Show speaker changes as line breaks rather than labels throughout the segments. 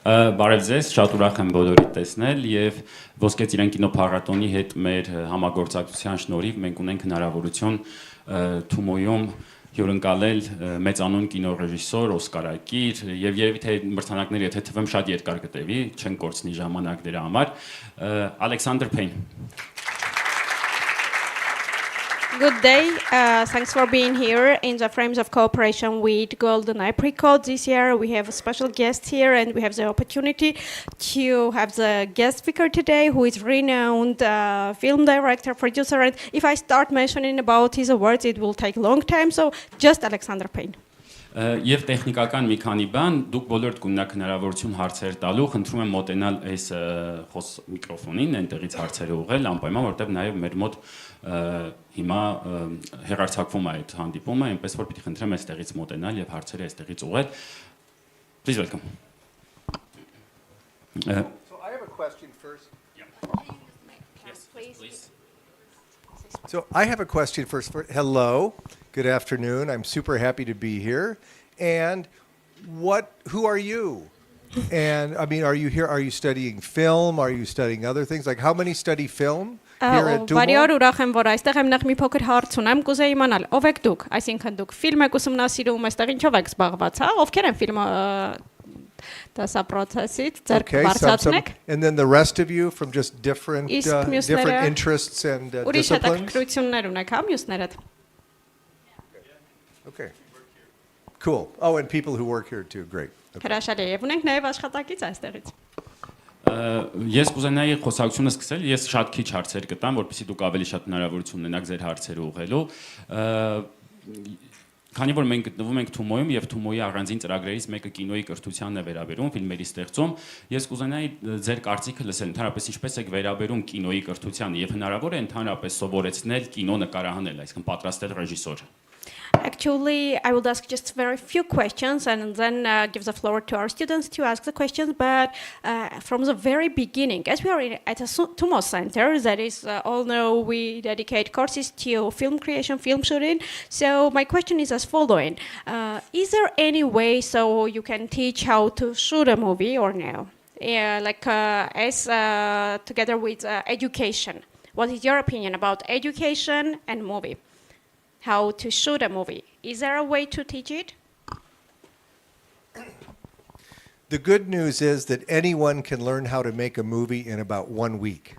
Բարև ձեզ, շատ ուրախ եմ բոլորիդ տեսնել եւ Ոսկե ծիրան կինոփառատոնի հետ մեր համագործակցության շնորհիվ մենք ունենք հնարավորություն Թումոյում հյուրընկալել մեծանուն կինոռեժիսոր, օսկարակիր եւ երևի թե մրցանակները եթե թվեմ շատ երկար կտևի, չեն կորցնի ժամանակ դրա համար, Alexander Payne.
Good day. Thanks for being here in the frames of cooperation with Golden Apricot. This year we have a special guest here and we have the opportunity to have the guest speaker today who is renowned film director, producer. And if I start mentioning about his awards, it will take a long time. So just Alexander Payne.
Եվ տեխնիկական մի քանի բան, դուք բոլորդ կունենաք հնարավորություն հարցեր տալու, խնդրում եմ մոտենալ այս միկրոֆոնին, այնտեղից հարցերը ուղղել, անպայման, որտեղ նաև մեր մոտ հիմա հեռարձակվում է այդ հանդիպումը, այնպես որ պիտի խնդրեմ այստեղից մոտենալ եւ հարցերը այստեղից ուղղել. Please welcome.
So I have a question first.
Yes, please.
So I have a question first. Hello. Good afternoon. I'm super happy to be here. And who are you? And I mean, are you here? Are you studying film? Are you studying other things? Like how many study film here at TUMO?
Բարի օր, ուրախ եմ, որ այստեղ եմ, նախ մի փոքր հարց ունեմ, կուզեի իմանալ, ով եք դուք, այսինքն դուք ֆիլմ եք ուսումնասիրում, այստեղ ինչով եք զբաղված, հա? Ովքեր են ֆիլմը դասապրոցեսից, ձեր բարձրացնեք?
And then the rest of you from just different interests and disciplines?
Ուրիշ հետաքրքրություններ ունեք, հա, մյուսներդ?
Okay. Cool. Oh, and people who work here too. Great.
Հրաշալի է, եւ ունենք նաեւ աշխատակից այստեղից։
Ես կուզենայի խոսակցությունը սկսել, ես շատ քիչ հարցեր կտամ, որպեսզի դուք ավելի շատ հնարավորություն ունենաք ձեր հարցերը ուղղելու։ Քանի որ մենք գտնվում ենք Թումոյում եւ Թումոյի առանձին ծրագրերից մեկը կինոյի կրթությանն է վերաբերում, ֆիլմերի ստեղծում, ես կուզենայի ձեր կարծիքը լսել, ընդհանրապես ինչպես եք վերաբերում կինոյի կրթությանը եւ հնարավոր է ընդհանրապես սովորեցնել կինո նկարահանել, այսինքն պատրաստել ռեժիսոր։
Actually, I would ask just very few questions and then give the floor to our students to ask the questions. But from the very beginning, as we are at a TUMO center, that is, all know we dedicate courses to film creation, film shooting. So my question is as following. Is there any way so you can teach how to shoot a movie or no? Together with education. What is your opinion about education and movie? How to shoot a movie. Is there a way to teach it?
The good news is that anyone can learn how to make a movie in about 1 week.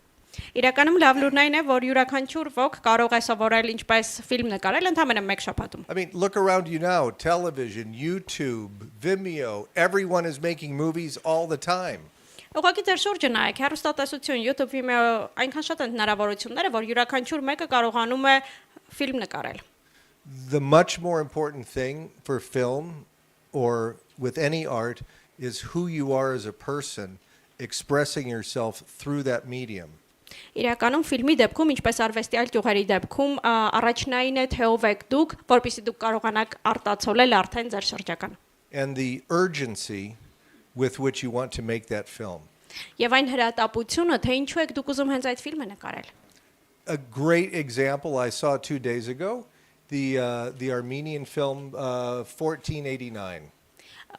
Իրականում լավ լուրն այն է, որ յուրաքանչյուր ոք կարող է սովորել ինչպես ֆիլմ նկարել ընդամենը մեկ շաբաթում։
I mean, look around you now, television, YouTube, Vimeo, everyone is making movies all the time.
Ուղղակի ձեր շուրջը նայեք, հեռուստատեսություն, YouTube, Vimeo, այնքան շատ են հնարավորությունները, որ յուրաքանչյուր մեկը կարողանում է ֆիլմ նկարել։
The much more important thing for film or with any art is who you are as a person expressing yourself through that medium.
Իրականում ֆիլմի դեպքում, ինչպես արվեստի ճյուղերի դեպքում, առաջնային է թե ով եք դուք, որպեսզի դուք կարողանաք արտացոլել արդեն ձեր շրջականը։
And the urgency with which you want to make that film.
Եվ այն հրատապությունը, թե ինչու եք դուք ուզում հենց այդ ֆիլմը նկարել։
A great example I saw 2 days ago, the Armenian film 1489.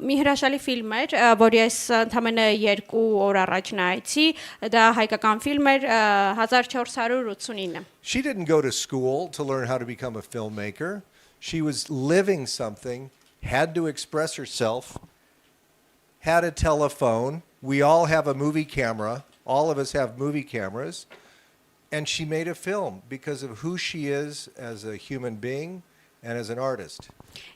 Մի հրաշալի ֆիլմ էր, որ ես ընդամենը 2 օր առաջ նայեցի, դա հայկական ֆիլմ էր 1489։
She didn't go to school to learn how to become a filmmaker. She was living something, had to express herself, had a telephone. We all have a movie camera. All of us have movie cameras. And she made a film because of who she is as a human being and as an artist.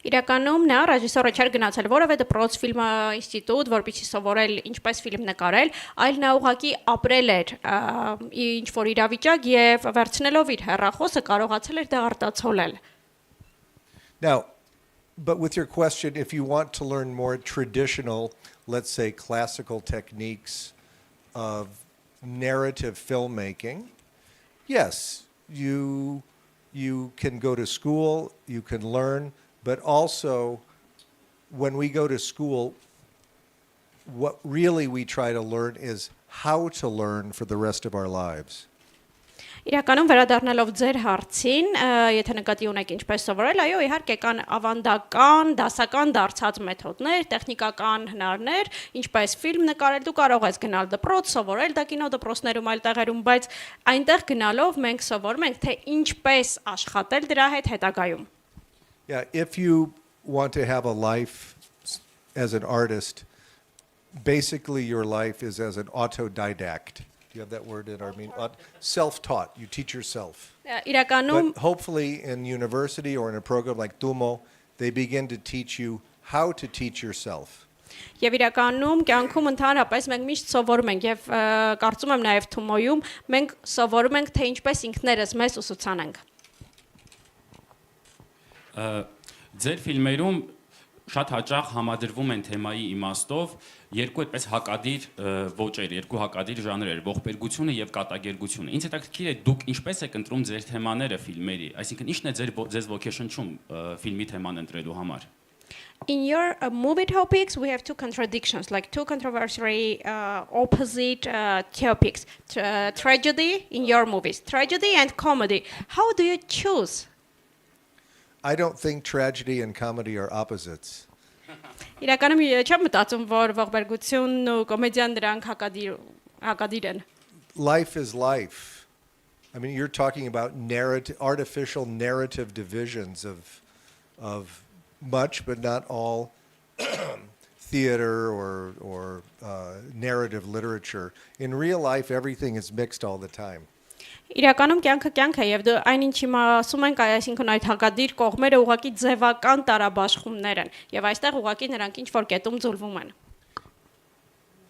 Իրականում նա ռեժիսորը չէր գնացել որևէ դպրոց ֆիլմ ինստիտուտ, որպեսզի սովորել ինչպես ֆիլմ նկարել, այլ նա ուղղակի ապրել էր ինչ որ իրավիճակ եւ վերցնելով իր հեռախոսը կարողացել էր դա արտացոլել։
Now, but with your question, if you want to learn more traditional, let's say classical techniques of narrative filmmaking, yes, you can go to school, you can learn, but also when we go to school, what really we try to learn is how to learn for the rest of our lives.
Իրականում վերադառնալով ձեր հարցին, եթե նկատի ունեք ինչպես սովորել, այո, իհարկե կան ավանդական, դասական դարձած մեթոդներ, տեխնիկական հնարներ, ինչպես ֆիլմ նկարել, դու կարող ես գնալ դպրոց, սովորել դա կինոդպրոցներում, այլ տեղերում, բայց այնտեղ գնալով մենք սովորում ենք, թե ինչպես աշխատել դրա հետ հետագայում։
Yeah, if you want to have a life as an artist, basically your life is as an autodidact. Do you have that word in Armenian? Self-taught. You teach yourself.
Իրականում
But hopefully in university or in a program like TUMO, they begin to teach you how to teach yourself.
Եվ իրականում կյանքում ընդհանրապես մենք միշտ սովորում ենք եւ կարծում եմ նաեւ Թումոյում մենք սովորում ենք թե ինչպես ինքներս մեզ ուսուցանենք։
Ձեր ֆիլմերում շատ հաճախ համադրվում են թեմայի իմաստով երկու այդպես հակադիր ոճեր, երկու հակադիր ժանրեր՝ ողբերգությունը եւ կատակերգությունը։ Ինձ հետաքրքիր է դուք ինչպես եք ընտրում ձեր թեմաները ֆիլմերի, այսինքն ի՞նչն է ձեզ ոգեշնչում ֆիլմի թեման ընտրելու համար։
In your movie topics, we have two contradictions, like two controversial opposite topics. Tragedy in your movies, tragedy and comedy. How do you choose?
I don't think tragedy and comedy are opposites.
Իրականում չեմ մտածում, որ ողբերգությունն ու կոմեդիան դրանք հակադիր են։
Life is life. I mean, you're talking about artificial narrative divisions of much, but not all, theater or narrative literature. In real life, everything is mixed all the time.
Իրականում կյանք է եւ այնինչ հիմա ասում ենք, այսինքն այդ հակադիր կողմերը ուղղակի ձևական տարաբաշխումներ են եւ այստեղ ուղղակի նրանք ինչ որ կետում ձուլվում են։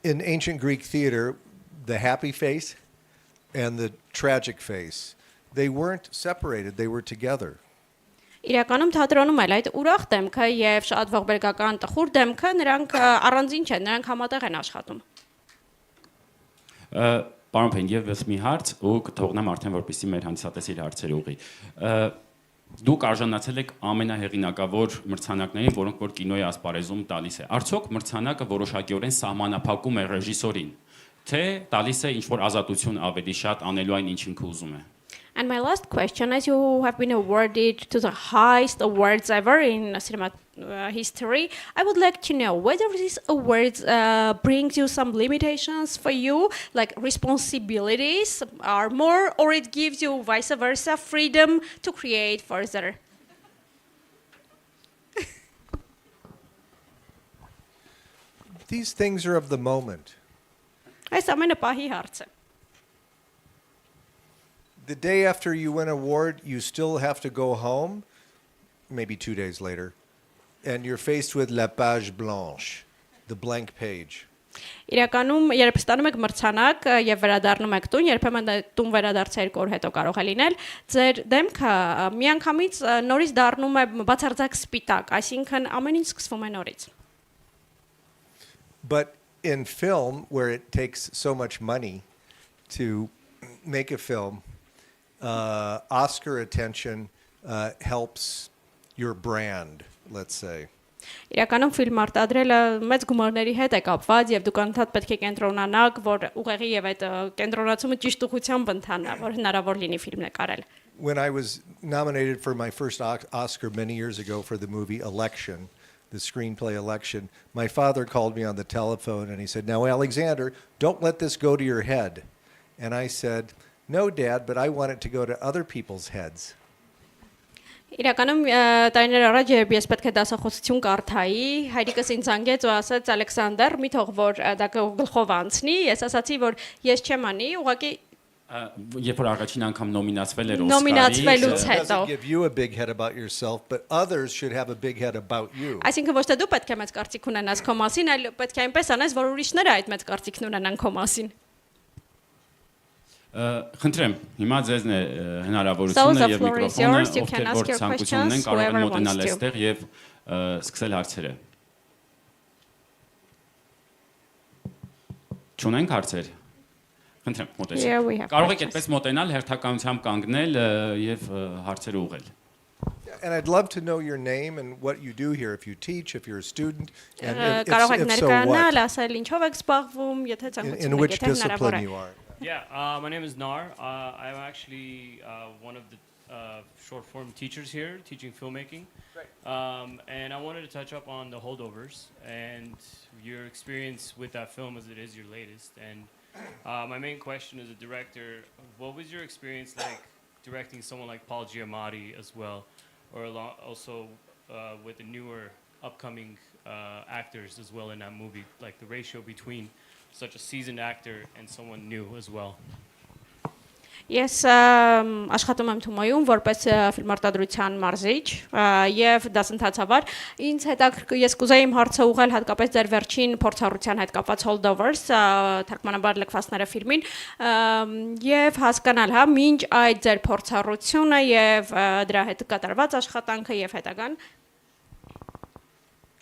In ancient Greek theater, the happy face and the tragic face, they weren't separated, they were together.
Իրականում թատրոնում էլ այդ ուրախ դեմքը եւ շատ ողբերգական տխուր դեմքը նրանք առանձին չեն, նրանք համատեղ են աշխատում։
Պարոն Փեյն, եւս մի հարց ու կթողնեմ արդեն որպեսզի մեր հանդիսատեսի իր հարցերը ուղղի։ Դուք արժանացել եք ամենահեղինակավոր մրցանակներին, որոնք որ կինոյի ասպարեզում տալիս է։ Արդյոք մրցանակը որոշակիորեն սահմանափակում է ռեժիսորին, թե տալիս է ինչ-որ ազատություն ավելի շատ անելու այն, ինչ ինքը ուզում է։
And my last question, as you have been awarded to the highest awards ever in cinema history, I would like to know whether these awards brings you some limitations for you, like responsibilities are more, or it gives you vice versa freedom to create further.
These things are of the moment.
Այս ամենը պահի հարց է։
The day after you win an award, you still have to go home, maybe 2 days later, and you're faced with la page blanche, the blank page.
Իրականում երբ ստանում եք մրցանակ եւ վերադառնում եք տուն, երբեմն տուն վերադարձը 2 օր հետո կարող է լինել, ձեր դեմքը միանգամից նորից դառնում է բացարձակ սպիտակ, այսինքն ամեն ինչ սկսվում է նորից։
But in film, where it takes so much money to make a film, Oscar attention helps your brand, let's say.
Իրականում ֆիլմ արտադրելը մեծ գումարների հետ է կապված եւ դուք անընդհատ պետք է կենտրոնանաք, որ ուղեղի եւ այդ կենտրոնացումը ճիշտ ուղղությամբ ընթանա, որ հնարավոր լինի ֆիլմ նկարել։
When I was nominated for my first Oscar many years ago for the movie Election, the screenplay Election, my father called me on the telephone and he said, "Now, Alexander, don't let this go to your head." And I said, "No, Dad, but I want it to go to other people's heads."
Իրականում տարիներ առաջ երբ ես պետք է դասախոսություն կարդայի, հայրիկս ինձ զանգեց ու ասաց Ալեքսանդր, մի թող որ դա գլխով անցնի, ես ասացի որ ես չեմ անի, ուղղակի
Երբ որ առաջին անգամ նոմինացվել էր
նոմինացվելուց
It
հետո։
doesn't give you a big head about yourself, but others should have a big head about you.
Այսինքն ոչ թե դու պետք է մեծ կարծիք ունենաս քո մասին, այլ պետք է այնպես անես, որ ուրիշները այդ մեծ կարծիքն ունենան քո մասին։
Խնդրեմ, հիմա ձեզն է հնարավորությունը եւ միկրոֆոնը, ովքեր որ ցանկություն ունեն, կարող են մոտենալ այստեղ եւ սկսել հարցերը։ Չունենք հարցեր։ Խնդրեմ, մոտեցեք։ Կարող եք այդպես մոտենալ, հերթականությամբ կանգնել եւ հարցերը ուղղել։
And I'd love to know your name and what you do here, if you teach, if you're a student, and
Կարող եք
if so
ներկայանալ,
what,
ասել ինչով եք զբաղվում, եթե
in
ցանկություն
which
եք, եթե
discipline
հնարավոր է։
you are.
Yeah, my name is Nar. I'm actually one of the short form teachers here, teaching filmmaking.
Great.
And I wanted to touch up on the Holdovers and your experience with that film as it is your latest. And my main question as a director, what was your experience like directing someone like Paul Giamatti as well, or also with the newer upcoming actors as well in that movie, like the ratio between such a seasoned actor and someone new as well?
Ես աշխատում եմ Թումոյում որպես ֆիլմարտադրության մարզիչ եւ դասընթացավար։ Ինձ ես կուզեի իմ հարցը ուղղել հատկապես ձեր վերջին փորձառության հետ կապված Holdovers թարգմանաբար լքվածները ֆիլմին եւ հասկանալ, հա, ինչ այդ ձեր փորձառությունը եւ դրա հետ կատարված աշխատանքը եւ հետագան։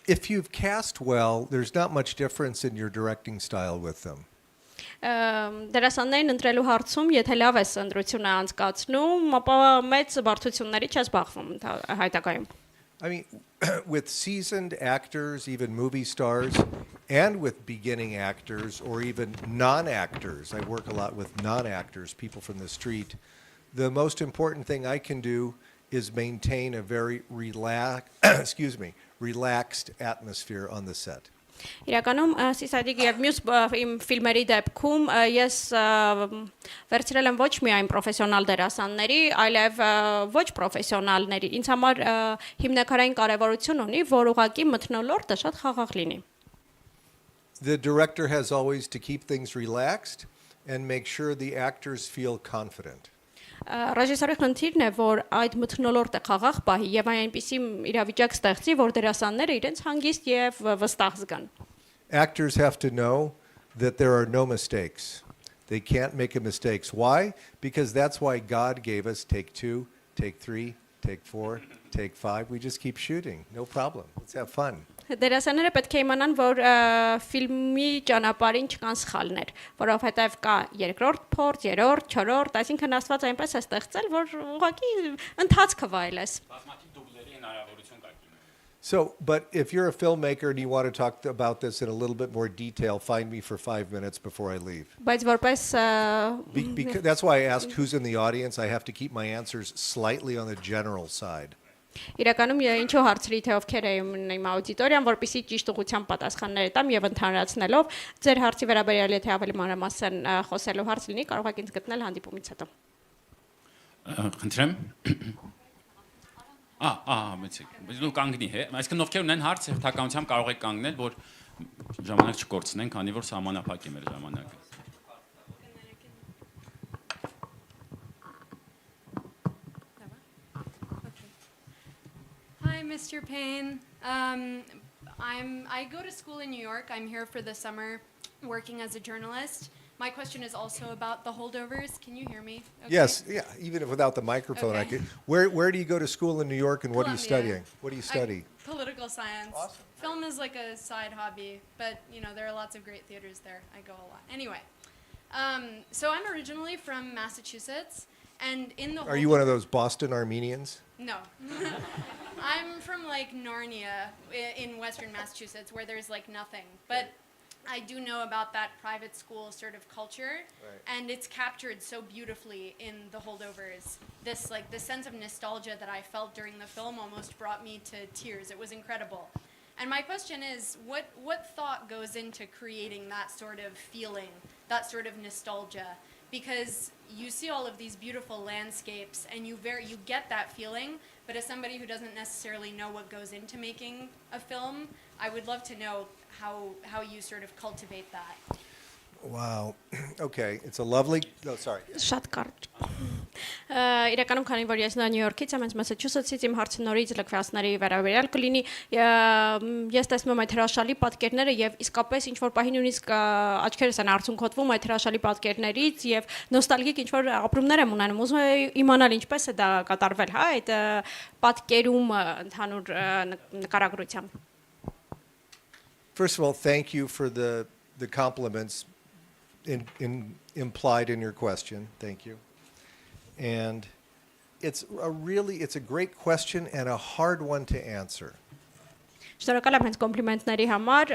If you've cast well, there's not much difference in your directing style with them.
Դերասաններին ընտրելու հարցում, եթե լավ ես ընտրությունը անցկացնում, ապա մեծ բարդությունների չես բախվում հայտակայում։
I mean, with seasoned actors, even movie stars, and with beginning actors or even non-actors, I work a lot with non-actors, people from the street, the most important thing I can do is maintain a very relaxed atmosphere on the set.
Իրականում Սիսադիկ եւ մյուս իմ ֆիլմերի դեպքում ես վերցրել եմ ոչ միայն պրոֆեսիոնալ դերասանների, այլև ոչ պրոֆեսիոնալների։ Ինձ համար հիմնակարային կարևորություն ունի, որ ուղղակի մթնոլորտը շատ խաղաղ լինի։
The director has always to keep things relaxed and make sure the actors feel confident.
Ռեժիսորի խնդիրն է, որ այդ մթնոլորտը խաղաղ պահի եւ այնպիսի իրավիճակ ստեղծի, որ դերասանները իրենց հանգիստ եւ վստահ զգան։
Actors have to know that there are no mistakes. They can't make a mistakes. Why? Because that's why God gave us take 2, take 3, take 4, take 5. We just keep shooting. No problem. Let's have fun.
Դերասանները պետք է իմանան, որ ֆիլմի ճանապարհին չկան սխալներ, որովհետև կա երկրորդ փորձ, երրորդ, չորրորդ, այսինքն Աստված այնպես է ստեղծել, որ ուղղակի ընթացքը վայելես։
So, but if you're a filmmaker and you want to talk about this in a little bit more detail, find me for 5 minutes before I leave.
Բայց որպես
Because that's why I asked who's in the audience. I have to keep my answers slightly on the general side.
Իրականում ինչու հարցրի թե ովքեր էին իմ աուդիտորիան, որպեսզի ճիշտ ուղղությամբ պատասխաններ տամ եւ ընդհանրացնելով ձեր հարցի վերաբերյալ եթե ավելի մանրամասն խոսելու հարց լինի, կարող եք ինձ գտնել հանդիպումից հետո։
Խնդրեմ։ Մեցեք։ Դու կանգնի, հե։ Այսինքն ովքեր ունեն հարց, հերթականությամբ կարող եք կանգնել, որ ժամանակ չկորցնենք, քանի որ սահմանափակ է մեր ժամանակը։
Hi, Mr. Payne. I go to school in New York. I'm here for the summer working as a journalist. My question is also about the Holdovers. Can you hear me? Okay.
Yes, yeah, even if without the microphone, I
Okay.
could. Where do you go to school in New York and what are you
Columbia.
studying? What do you study?
Political science.
Awesome.
Film is like a side hobby, but there are lots of great theaters there. I go a lot. Anyway, so I'm originally from Massachusetts, and in the
Are you one of those Boston Armenians?
No. I'm from like Narnia in western Massachusetts where there's like nothing. But I do know about that private school sort of culture.
Right.
And it's captured so beautifully in the Holdovers. The sense of nostalgia that I felt during the film almost brought me to tears. It was incredible. And my question is, what thought goes into creating that sort of feeling, that sort of nostalgia? Because you see all of these beautiful landscapes and you get that feeling, but as somebody who doesn't necessarily know what goes into making a film, I would love to know how you sort of cultivate that.
Wow. Okay, it's a lovely. Oh, sorry.
Շատ կարճ։ Իրականում քանի որ ես Նյու Յորքից եմ, Մասաչուսեթսից իմ հարցը նորից լքվածների վերաբերյալ կլինի, ես տեսնում եմ այդ հրաշալի պատկերները եւ իսկապես ինչ որ պահի նույնիսկ աչքերս են արցունքոտվում այդ հրաշալի պատկերներից եւ նոստալգիկ ինչ որ ապրումներ եմ ունենում, ուզում եմ իմանալ ինչպես է դա կատարվել, հա, այդ պատկերումը ընդհանուր նկարագրությամբ։
First of all, thank you for the compliments implied in your question. Thank you. And it's a great question and a hard one to answer.
Շնորհակալ եմ հենց կոմպլիմենտների համար,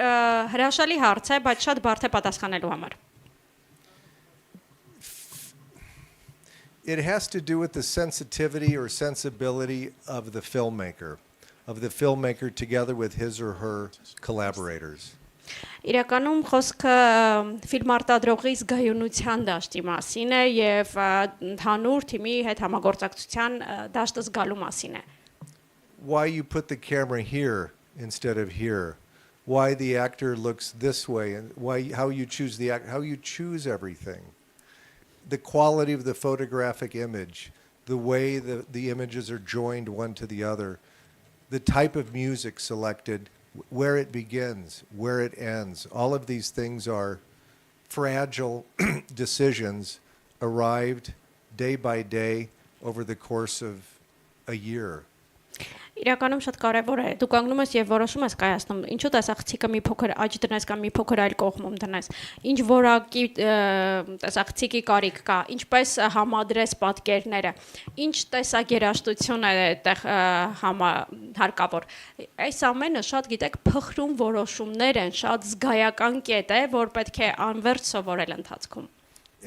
հրաշալի հարց է, բայց շատ բարդ է պատասխանելու համար։
It has to do with the sensitivity or sensibility of the filmmaker together with his or her collaborators.
Իրականում խոսքը ֆիլմ արտադրողի զգայունության դաշտի մասին է եւ ընդհանուր թիմի հետ համագործակցության դաշտը զգալու մասին է.
Why you put the camera here instead of here? Why the actor looks this way and how you choose how you choose everything. The quality of the photographic image, the way the images are joined one to the other, the type of music selected, where it begins, where it ends. All of these things are fragile decisions arrived day by day over the course of a year.
Իրականում շատ կարևոր է։ Դու կանգնում ես եւ որոշում ես կայացնում, ինչու տեսախցիկը մի փոքր աջ դնես կամ մի փոքր այլ կողմում դնես։ Ինչ որակի տեսախցիկի կարիք կա, ինչպես համադրես պատկերները, ինչ տեսագերաշտություն է այդտեղ հարկավոր։ Այս ամենը շատ գիտեք փխրուն որոշումներ են, շատ զգայական կետ է, որ պետք է անվերջ սովորել ընթացքում։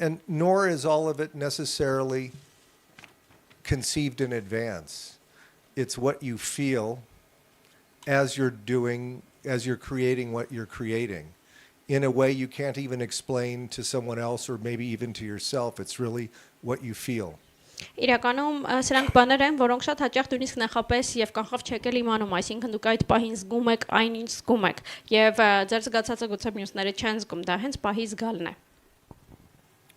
And nor is all of it necessarily conceived in advance. It's what you feel as you're creating what you're creating in a way you can't even explain to someone else or maybe even to yourself. It's really what you feel.
Իրականում սրանք բաներ են, որոնք շատ հաճախ նույնիսկ նախապես եւ կանխով չեք էլ իմանում, այսինքն դուք այդ պահին զգում եք այն ինչ զգում եք եւ ձեր զգացածը գուցե մյուսները չեն զգում, դա հենց պահի զգալն է։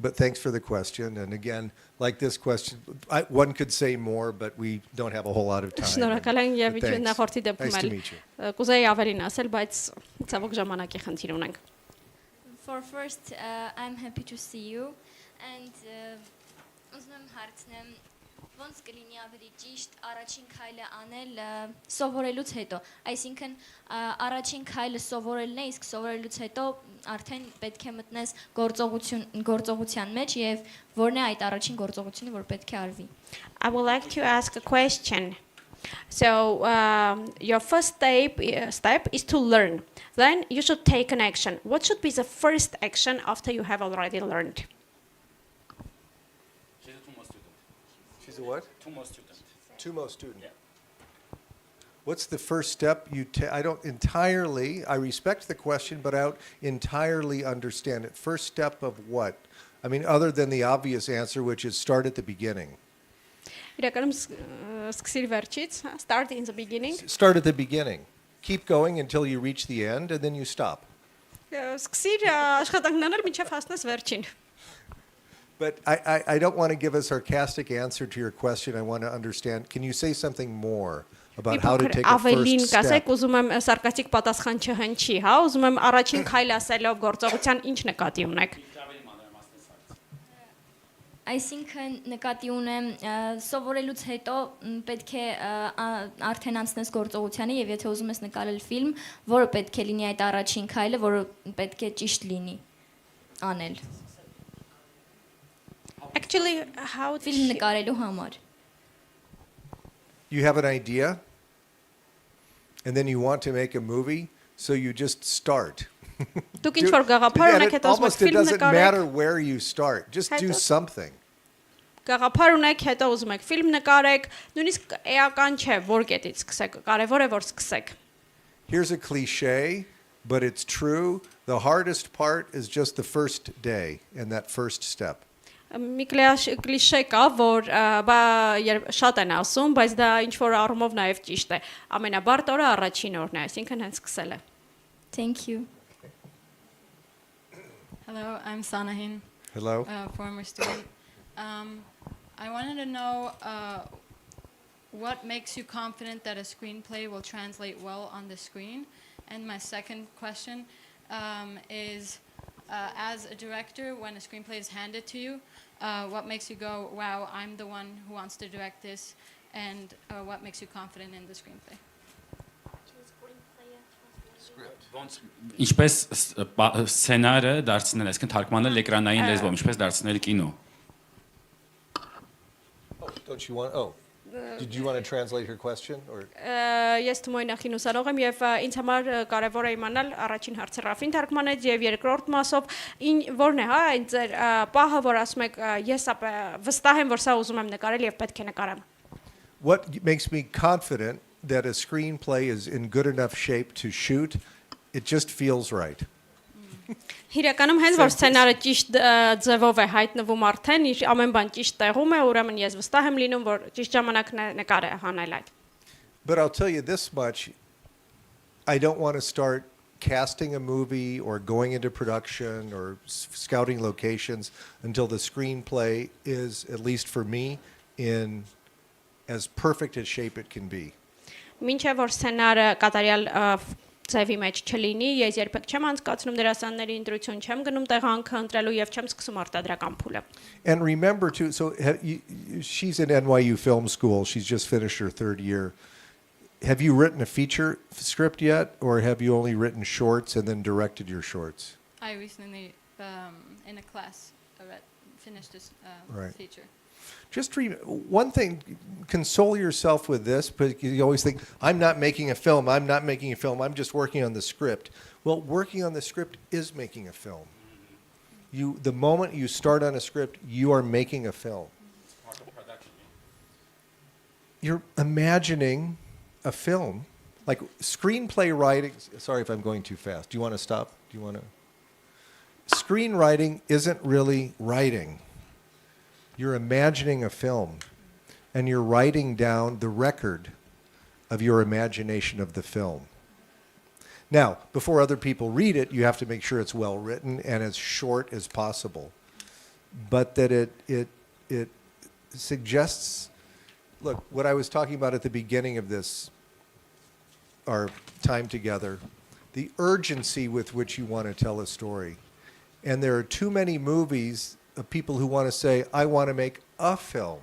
But thanks for the question. And again, like this question, one could say more, but we don't have a whole lot of time.
Շնորհակալ եմ եւ
But
ինչ նախորդի դեպքում
nice to
էլ
meet you.
կուզեի ավելին ասել, բայց ցավոք ժամանակի խնդիր ունենք։
For first, I'm happy to see you and ուզում եմ հարցնեմ ոնց կլինի ավելի ճիշտ առաջին քայլը անել սովորելուց հետո, այսինքն առաջին քայլը սովորելն է, իսկ սովորելուց հետո արդեն պետք է մտնես գործողության մեջ եւ որն է այդ առաջին գործողությունը, որ պետք է արվի։
I would like to ask a question. So your first step is to learn. Then you should take an action. What should be the first action after you have already learned?
She's a TUMO student.
She's a what?
TUMO student.
TUMO student.
Yeah.
What's the first step you take? I respect the question, but I don't entirely understand it. First step of what? I mean, other than the obvious answer, which is start at the beginning.
Իրականում սկսիր վերջից, start in the beginning.
Start at the beginning. Keep going until you reach the end, and then you stop.
Սկսիր աշխատանքն անել մինչև հասնես վերջին։
But I don't want to give a sarcastic answer to your question. I want to understand. Can you say something more about how to take a
Ավելին
first
կասեք,
step?
ուզում եմ սարկաստիկ պատասխան չհնչի, հա, ուզում եմ առաջին քայլ ասելով գործողության ինչ նկատի ունեք։
Այսինքն նկատի ունեմ սովորելուց հետո պետք է արդեն անցնես գործողությանը եւ եթե ուզում ես նկարել ֆիլմ, որը պետք է լինի այդ առաջին քայլը, որը պետք է ճիշտ լինի անել։
Actually, how
Ֆիլմ նկարելու համար։
You have an idea, and then you want to make a movie, so you just start.
Դուք ինչ որ գաղափար
And
ունեք,
it
հետո ուզում եք
almost it
ֆիլմ
doesn't matter
նկարեք։
where you start. Just do
Հետո-
something.
Գաղափար ունեք, հետո ուզում եք ֆիլմ նկարեք, նույնիսկ էական չէ, որ կետից սկսեք, կարևոր է որ սկսեք։
Here's a cliche, but it's true. The hardest part is just the first day and that first step.
Մի կլիշե կա, որ շատ են ասում, բայց դա ինչ որ առումով նաև ճիշտ է։ Ամենաբարդ օրը առաջին օրն է, այսինքն հենց սկսելը։
Thank you.
Hello, I'm Sanahin,
Hello?
former student. I wanted to know what makes you confident that a screenplay will translate well on the screen? And my second question is, as a director, when a screenplay is handed to you, what makes you go, wow, I'm the one who wants to direct this, and what makes you confident in the screenplay?
Ոնց ինչպես սցենարը դարձնել, այսինքն թարգմանել էկրանային լեզվով, ինչպես դարձնել կինո։
Don't you want? Oh, Did you want to translate her question? Or?
Ես Թումոյի նախին ուսանող եմ եւ ինձ համար կարեւոր է իմանալ առաջին հարցը Ռաֆին թարգմանեց եւ երկրորդ մասով որն է հա այն ձեր պահը որ ասում եք ես վստահ եմ որ սա ուզում եմ նկարել եւ պետք է նկարեմ.
What makes me confident that a screenplay is in good enough shape to shoot, it just feels right.
Իրականում հենց որ սցենարը ճիշտ ձևով է հայտնվում արդեն, ամեն բան ճիշտ տեղում է, ուրեմն ես վստահ եմ լինում, որ ճիշտ ժամանակն է նկարը հանել այդ.
But I'll tell you this much, I don't want to start casting a movie or going into production or scouting locations until the screenplay is, at least for me, in as perfect a shape it can be.
Մինչև որ սցենարը կատարյալ ձևի մեջ չլինի, ես երբեք չեմ անցկացնում դերասանների ընտրություն, չեմ գնում տեղանքը ընտրելու եւ չեմ սկսում արտադրական փուլը.
And remember too, so she's in NYU Film School. She's just finished her third year. Have you written a feature script yet, or have you only written shorts and then directed your shorts?
I recently, in a class, finished this
Right.
feature.
Just one thing, console yourself with this, but you always think, I'm not making a film, I'm just working on the script. Well, working on the script is making a film. The moment you start on a script, you are making a film. You're imagining a film. Like screenplay writing, sorry if I'm going too fast. Do you want to stop? Screenwriting isn't really writing. You're imagining a film, and you're writing down the record of your imagination of the film. Now, before other people read it, you have to make sure it's well written and as short as possible. But that it suggests, look, what I was talking about at the beginning of this, our time together, the urgency with which you want to tell a story. And there are too many movies of people who want to say, I want to make a film.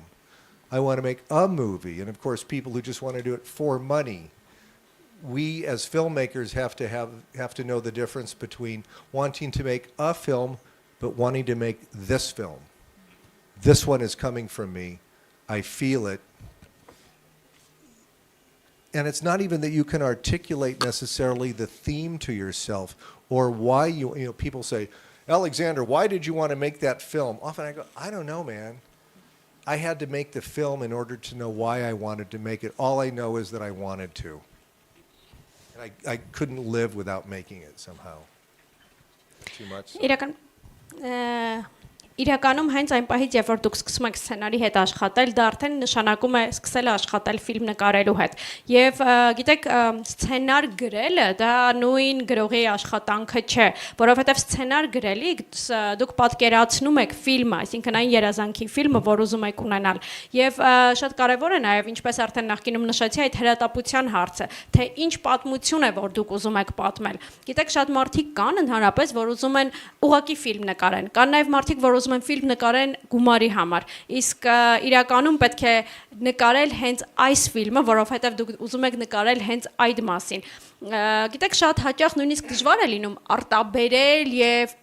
I want to make a movie. And of course, people who just want to do it for money. We as filmmakers have to know the difference between wanting to make a film, but wanting to make this film. This one is coming from me. I feel it. And it's not even that you can articulate necessarily the theme to yourself or why people say, Alexander, why did you want to make that film? Often I go, I don't know, man. I had to make the film in order to know why I wanted to make it. All I know is that I wanted to. And I couldn't live without making it somehow. Too much?
Իրականում հենց այն պահից, երբ որ դուք սկսում եք սցենարի հետ աշխատել, դա արդեն նշանակում է սկսել աշխատել ֆիլմ նկարելու հետ։ Եվ գիտեք, սցենար գրելը դա նույն գրողի աշխատանքը չէ, որովհետև սցենար գրելիս դուք պատկերացնում եք ֆիլմը, այսինքն այն երազանքի ֆիլմը, որ ուզում եք ունենալ։ Եվ շատ կարևոր է նաև, ինչպես արդեն նախկինում նշեցի, այդ հրատապության հարցը, թե ինչ պատմություն է, որ դուք ուզում եք պատմել։ Գիտեք, շատ մարդիկ կան ընդհանրապես, որ ուզում են ուղղակի ֆիլմ նկարեն։ Կան նաև մարդիկ, որ ուզում են ֆիլմ նկարեն գումարի համար։ Իսկ իրականում պետք է նկարել հենց այս ֆիլմը, որովհետև դուք ուզում եք նկարել հենց այդ մասին։ Գիտեք, շատ հաճախ նույնիսկ դժվար է լինում արտաբերել եւ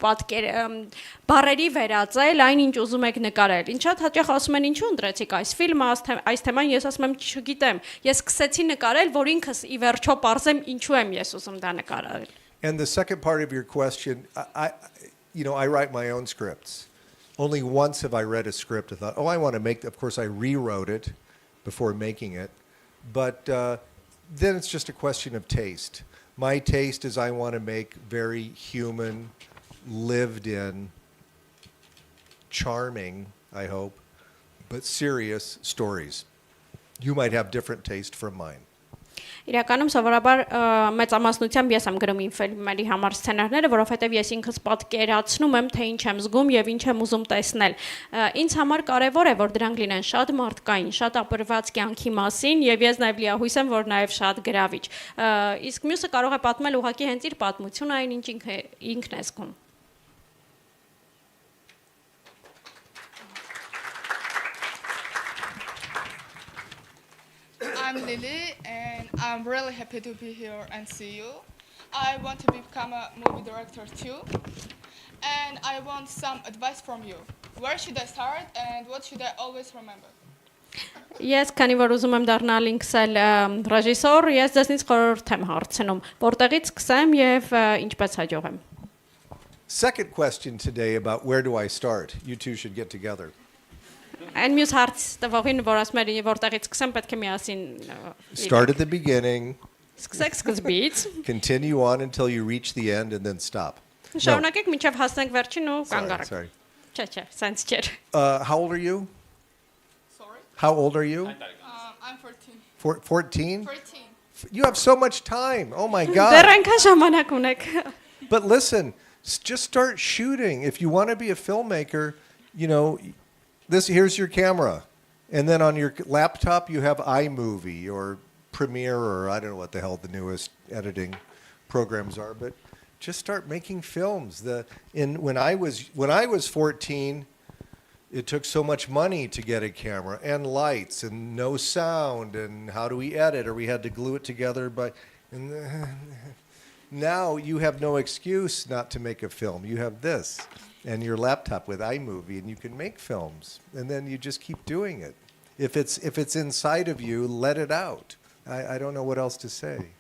բառերի վերածել այն, ինչ ուզում եք նկարել։ Ինչ շատ հաճախ ասում են, ինչու ընտրեցիք այս ֆիլմը, այս թեման, ես ասում եմ, չգիտեմ։ Ես սկսեցի նկարել, որ ինքս ի վերջո պարզեմ ինչու եմ ես ուզում դա նկարել։
And the second part of your question, I write my own scripts. Only once have I read a script and thought, oh, I want to make, of course, I rewrote it before making it. But then it's just a question of taste. My taste is I want to make very human, lived in, charming, I hope, but serious stories. You might have different taste from mine.
Իրականում սովորաբար մեծամասնությամբ ես եմ գրում իմ ֆիլմերի համար սցենարները, որովհետև ես ինքս պատկերացնում եմ, թե ինչ եմ զգում եւ ինչ եմ ուզում տեսնել։ Ինձ համար կարեւոր է, որ դրանք լինեն շատ մարդկային, շատ ապրված կյանքի մասին եւ ես նաեւ լիահույս եմ, որ նաեւ շատ գրավիչ։ Իսկ մյուսը կարող է պատմել ուղղակի հենց իր պատմությունը, այն ինչ ինքն է զգում։
I'm Lily, and I'm really happy to be here and see you. I want to become a movie director too, and I want some advice from you. Where should I start, and what should I always remember?
Ես քանի որ ուզում եմ դառնալ ինքս էլ ռեժիսոր, ես ձեզնից խորհուրդ եմ հարցնում, որտեղից սկսեմ եւ ինչպես հաջողեմ։
Second question today about where do I start? You two should get together.
Այն մյուս հարց տվողին, որ ասում էր որտեղից սկսեմ, պետք է միասին
Start at the beginning,
սկսեք սկզբից,
continue on until you reach the end, and then stop.
շարունակեք մինչև հասնենք վերջին ու կանգ
Sorry,
առեք։
sorry.
Չէ, չէ, սենց չէր։
How old are you?
Sorry?
How old are you?
I'm 14.
14?
14.
You have so much time. Oh my
Դեռ
God.
այնքան ժամանակ ունեք։
But listen, just start shooting. If you want to be a filmmaker, you know, here's your camera. And then on your laptop, you have iMovie or Premiere or I don't know what the hell the newest editing programs are, but just start making films. When I was 14, it took so much money to get a camera and lights and no sound and how do we edit, or we had to glue it together now you have no excuse not to make a film. You have this and your laptop with iMovie and you can make films, and then you just keep doing it. If it's inside of you, let it out. I don't know what else to say.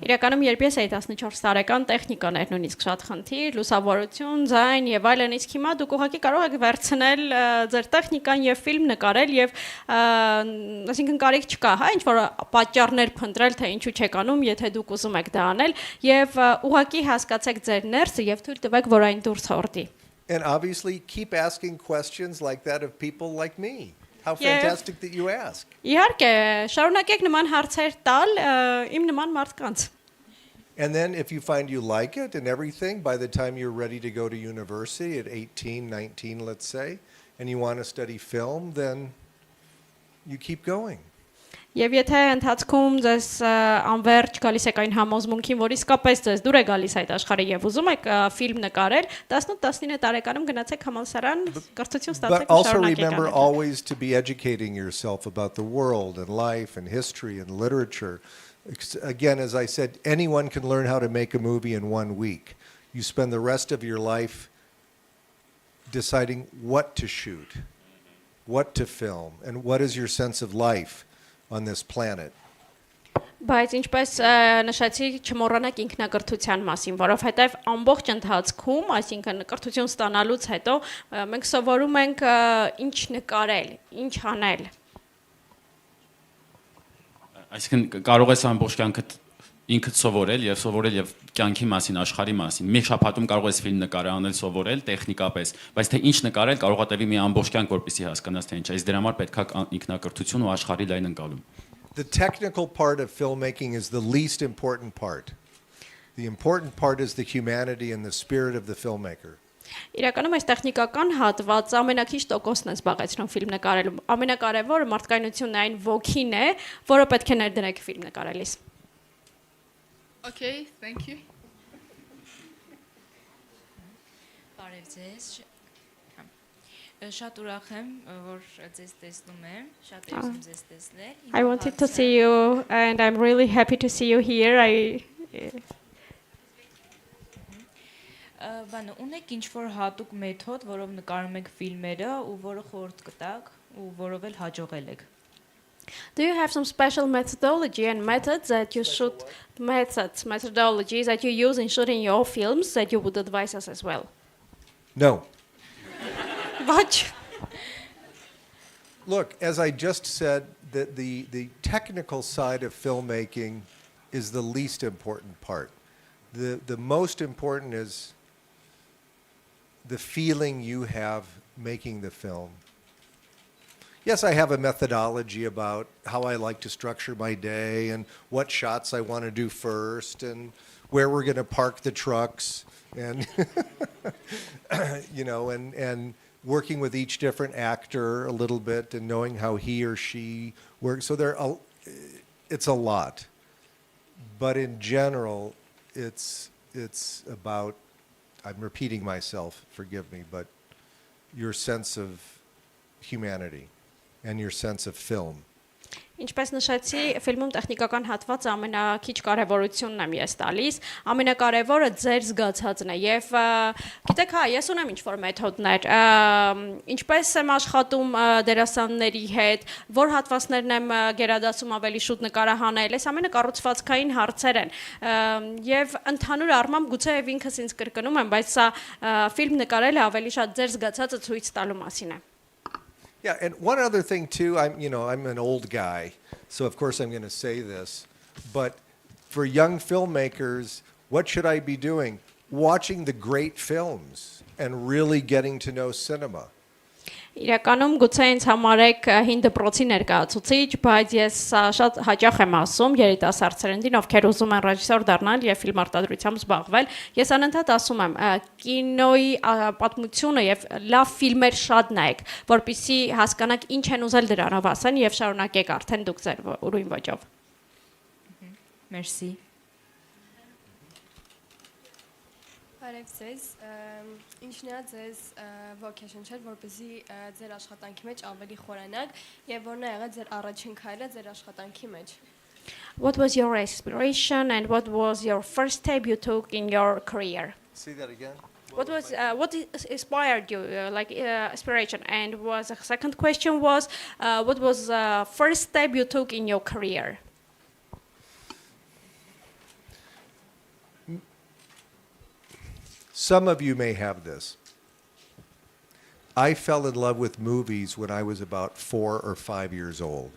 Իրականում երբ ես էի 14 տարեկան, տեխնիկաներ նույնիսկ շատ խնդիր, լուսավորություն, ձայն եւ այլն, իսկ հիմա դուք ուղղակի կարող եք վերցնել ձեր տեխնիկան եւ ֆիլմ նկարել եւ այսինքն կարիք չկա, հա, ինչ որ պատճառներ փնտրել, թե ինչու չեք անում, եթե դուք ուզում եք դա անել եւ ուղղակի հասկացեք ձեր ներսը եւ թույլ տվեք, որ այն դուրս հորդի։
And obviously keep asking questions like that of people like me. How
Yeah.
fantastic that you ask.
Իհարկե, շարունակեք նման հարցեր տալ իմ նման մարդկանց։
And then if you find you like it and everything, by the time you're ready to go to university at 18, 19, let's say, and you want to study film, then you keep going.
Եվ եթե ընթացքում ձեզ անverջ գալիս եք այն համոզմունքին, որ իսկապես ձեզ դուր է գալիս այդ աշխարհը եւ ուզում եք ֆիլմ նկարել, 18-19 տարեկանում գնացեք համալսարան, կրթություն
But
ստացեք ու
also
շարունակեք
remember
անել։
always to be educating yourself about the world and life and history and literature. Again, as I said, anyone can learn how to make a movie in 1 week. You spend the rest of your life deciding what to shoot, what to film, and what is your sense of life on this planet.
Բայց ինչպես նշեցի, չմոռանաք ինքնակրթության մասին, որովհետև ամբողջ ընթացքում, այսինքն կրթություն ստանալուց հետո, մենք սովորում ենք ինչ նկարել, ինչ անել։
Այսինքն կարող ես ամբողջ կյանքդ ինքդ սովորել եւ կյանքի մասին, աշխարհի մասին։ Մի շաբաթում կարող ես ֆիլմ նկարել, սովորել տեխնիկապես, բայց թե ինչ նկարել կարող է տևի մի ամբողջ կյանք, որպեսզի հասկանաս թե ինչ է։ Իսկ դրա համար պետք է ինքնակրթություն ու աշխարհի լայն ընկալում։
The technical part of filmmaking is the least important part. The important part is the humanity and the spirit of the filmmaker.
Իրականում այս տեխնիկական հատվածը ամենակիչ տոկոսն է զբաղեցնում ֆիլմ նկարելում։ Ամենակարևորը մարդկայնությունն է, այն ոգին է, որը պետք է ներդրեք ֆիլմ նկարելիս։
Okay, thank you.
Բարև ձեզ։ Շատ ուրախ եմ, որ ձեզ տեսնում եմ, շատ եմ ուզում ձեզ տեսնել։
I wanted to see you and I'm really happy to see you here.
Բանը ունեք ինչ-որ հատուկ մեթոդ, որով նկարում եք ֆիլմերը ու որը խորհուրդ կտաք ու որով էլ հաջողել եք։
Do you have some special methodology and methods that you shoot methodologies that you use in shooting your films that you would advise us as well?
No.
Watch.
Look, as I just said, the technical side of filmmaking is the least important part. The most important is the feeling you have making the film. Yes, I have a methodology about how I like to structure my day and what shots I want to do first and where we're going to park the trucks and you know, and working with each different actor a little bit and knowing how he or she works. So it's a lot. But in general, it's about, I'm repeating myself, forgive me, but your sense of humanity and your sense of film.
Ինչպես նշեցի, ֆիլմում տեխնիկական հատվածը ամենակիչ կարևորությունն եմ ես տալիս, ամենակարևորը ձեր զգացածն է եւ գիտեք, հա, ես ունեմ ինչ-որ մեթոդներ, ինչպես եմ աշխատում դերասանների հետ, որ հատվածներն եմ գերադասում ավելի շուտ նկարահանել, այս ամենը կառուցվածքային հարցեր են եւ ընդհանուր առմամբ գուցե եւ ինքս ինձ կրկնում եմ, բայց սա ֆիլմ նկարելը ավելի շատ ձեր զգացածը ցույց տալու մասին է.
Yeah, and one other thing too, I'm an old guy, so of course I'm going to say this, but for young filmmakers, what should I be doing? Watching the great films and really getting to know cinema.
Իրականում գուցե ինձ համարեք հին դպրոցի ներկայացուցիչ, բայց ես շատ հաճախ եմ ասում երիտասարդ սերնդին, ովքեր ուզում են ռեժիսոր դառնալ եւ ֆիլմ արտադրությամբ զբաղվել, ես անընդհատ ասում եմ, կինոյի պատմությունը եւ լավ ֆիլմեր շատ նայեք, որպեսզի հասկանաք ինչ են ուզել դրանով ասեն եւ շարունակեք արդեն դուք ձեր ուրույն ոճով.
Մերսի.
Բարև ձեզ, ինչն է ձեզ ոգեշնչել, որպեսզի ձեր աշխատանքի մեջ ավելի խորանաք եւ որն է եղել ձեր առաջին քայլը ձեր աշխատանքի մեջ.
What was your inspiration and what was your first step you took in your career?
See that again?
What inspired you, inspiration? And was the second question was, what was the first step you took in your career?
Some of you may have this. I fell in love with movies when I was about 4 or 5 years old.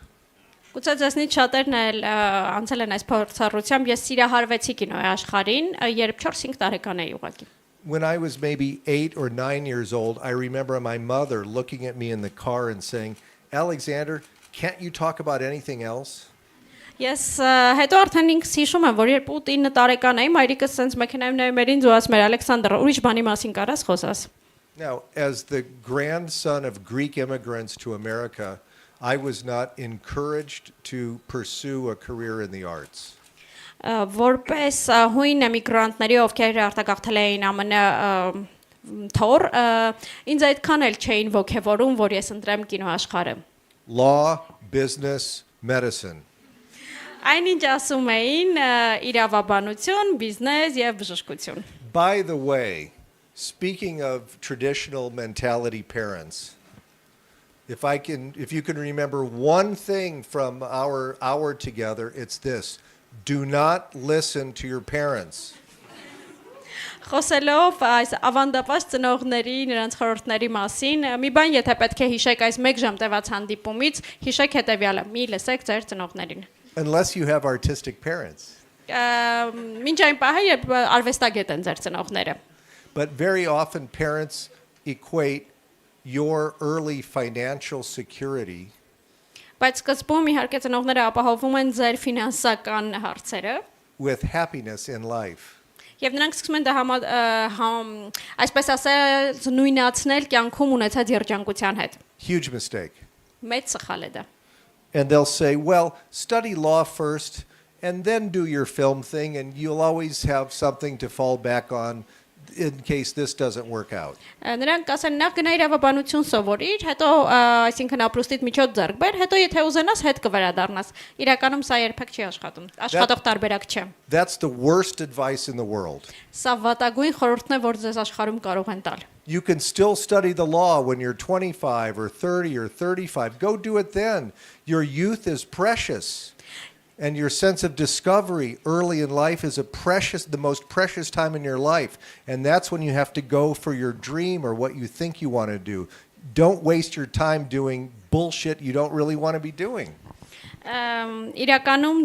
Գուցե ձեզնից շատերն էլ անցել են այս փորձառությամբ, ես սիրահարվեցի կինոյի աշխարհին, երբ 4-5 տարեկան էի ուղղակի.
When I was maybe 8 or 9 years old, I remember my mother looking at me in the car and saying, "Alexander, can't you talk about anything else?"
Ես հետո արդեն ինքս հիշում եմ, որ երբ 8-9 տարեկան էի, մայրիկս sense մեքենայում նայում էր ինձ ու ասում էր Ալեքսանդր, ուրիշ բանի մասին կարաս խոսաս.
Now, as the grandson of Greek immigrants to America, I was not encouraged to pursue a career in the arts.
Որպես հույն էմիգրանտների, ովքեր արտագաղթել էին ԱՄՆ թոր, ինձ այդքան էլ չէին ոգևորում, որ ես ընտրեմ կինոաշխարհը.
Law, business, medicine.
Այնինչ ասում էին իրավաբանություն, բիզնես եւ բժշկություն.
By the way, speaking of traditional mentality parents, if you can remember one thing from our hour together, it's this: do not listen to your parents.
Խոսելով այս ավանդապաշտ ծնողների, նրանց խորհուրդների մասին, մի բան եթե պետք է հիշեք այս 1 ժամ տևած հանդիպումից, հիշեք հետեւյալը՝ մի լսեք ձեր ծնողներին.
Unless you have artistic parents.
Մինչ այն պահը, երբ արվեստագետ են ձեր ծնողները.
But very often parents equate your early financial security
Բայց սկզբում իհարկե ծնողները ապահովում են ձեր ֆինանսական հարցերը
with happiness in life.
Եվ նրանք սկսում են դա այսպես ասած նույնացնել կյանքում ունեցած երջանկության հետ.
Huge mistake.
Մեծ սխալ է դա.
And they'll say, well, study law first and then do your film thing and you'll always have something to fall back on in case this doesn't work out.
Նրանք ասեն նախ գնա իրավաբանություն սովորիր, հետո այսինքն ապրուստիդ միջոց ձեռք բեր, հետո եթե ուզենաս հետ կվերադառնաս։ Իրականում սա երբեք չի աշխատում։ Աշխատող տարբերակ չէ։
That's the worst advice in the world.
Սա վատագույն խորհուրդն է, որ ձեզ աշխարհում կարող են տալ։
You can still study the law when you're 25 or 30 or 35. Go do it then. Your youth is precious. And your sense of discovery early in life is the most precious time in your life. And that's when you have to go for your dream or what you think you want to do. Don't waste your time doing bullshit you don't really want to be doing.
Իրականում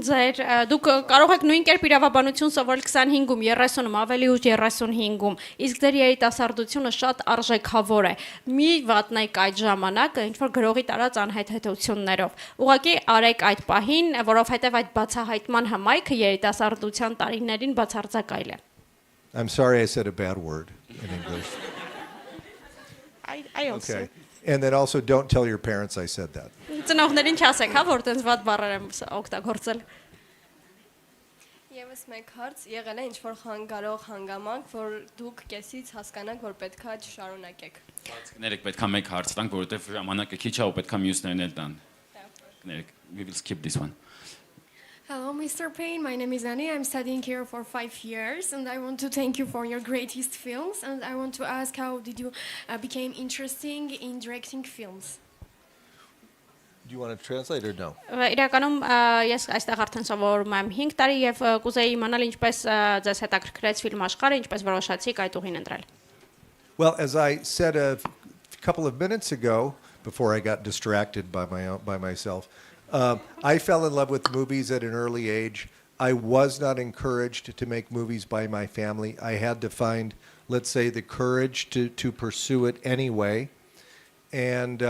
դուք կարող եք նույն կերպ իրավաբանություն սովորել 25-ում, 30-ում, ավելի ուշ 35-ում, իսկ ձեր երիտասարդությունը շատ արժեքավոր է։ Մի վատնեք այդ ժամանակը ինչ որ գրողի տարած անհեթեթություններով։ Ուղղակի արեք այդ պահին, որովհետև այդ բացահայտման հմայքը երիտասարդության տարիներին բացարձակայել է։
I'm sorry I said a bad word in English.
I also.
Okay. And then also don't tell your parents I said that.
Ծնողներին չասեք, հա, որ տենց վատ բառեր եմ օգտագործել։
Եվս մեկ հարց, եղել է ինչ-որ խանգարող հանգամանք, որ դուք կեսից հասկանաք, որ պետքա չշարունակեք։
Կներեք, պետքա մեկ հարց տանք, որովհետև ժամանակը քիչ է ու պետքա մյուսներն էլ տան։ We will skip this one.
Hello, Mr. Payne. My name is Annie. I'm studying here for 5 years, and I want to thank you for your greatest films. And I want to ask, how did you become interesting in directing films?
Do you want to translate or no?
Իրականում ես այստեղ արդեն սովորում եմ 5 տարի եւ կուզեի իմանալ ինչպես ձեզ հետաքրքրեց ֆիլմ աշխարհը, ինչպես որոշացիք այդ ուղին ընտրել։
Well, as I said a couple of minutes ago, before I got distracted by myself, I fell in love with movies at an early age. I was not encouraged to make movies by my family. I had to find, let's say, the courage to pursue it anyway. And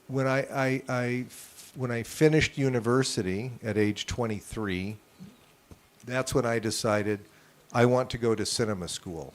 when I finished university at age 23, that's when I decided I want to go to cinema school.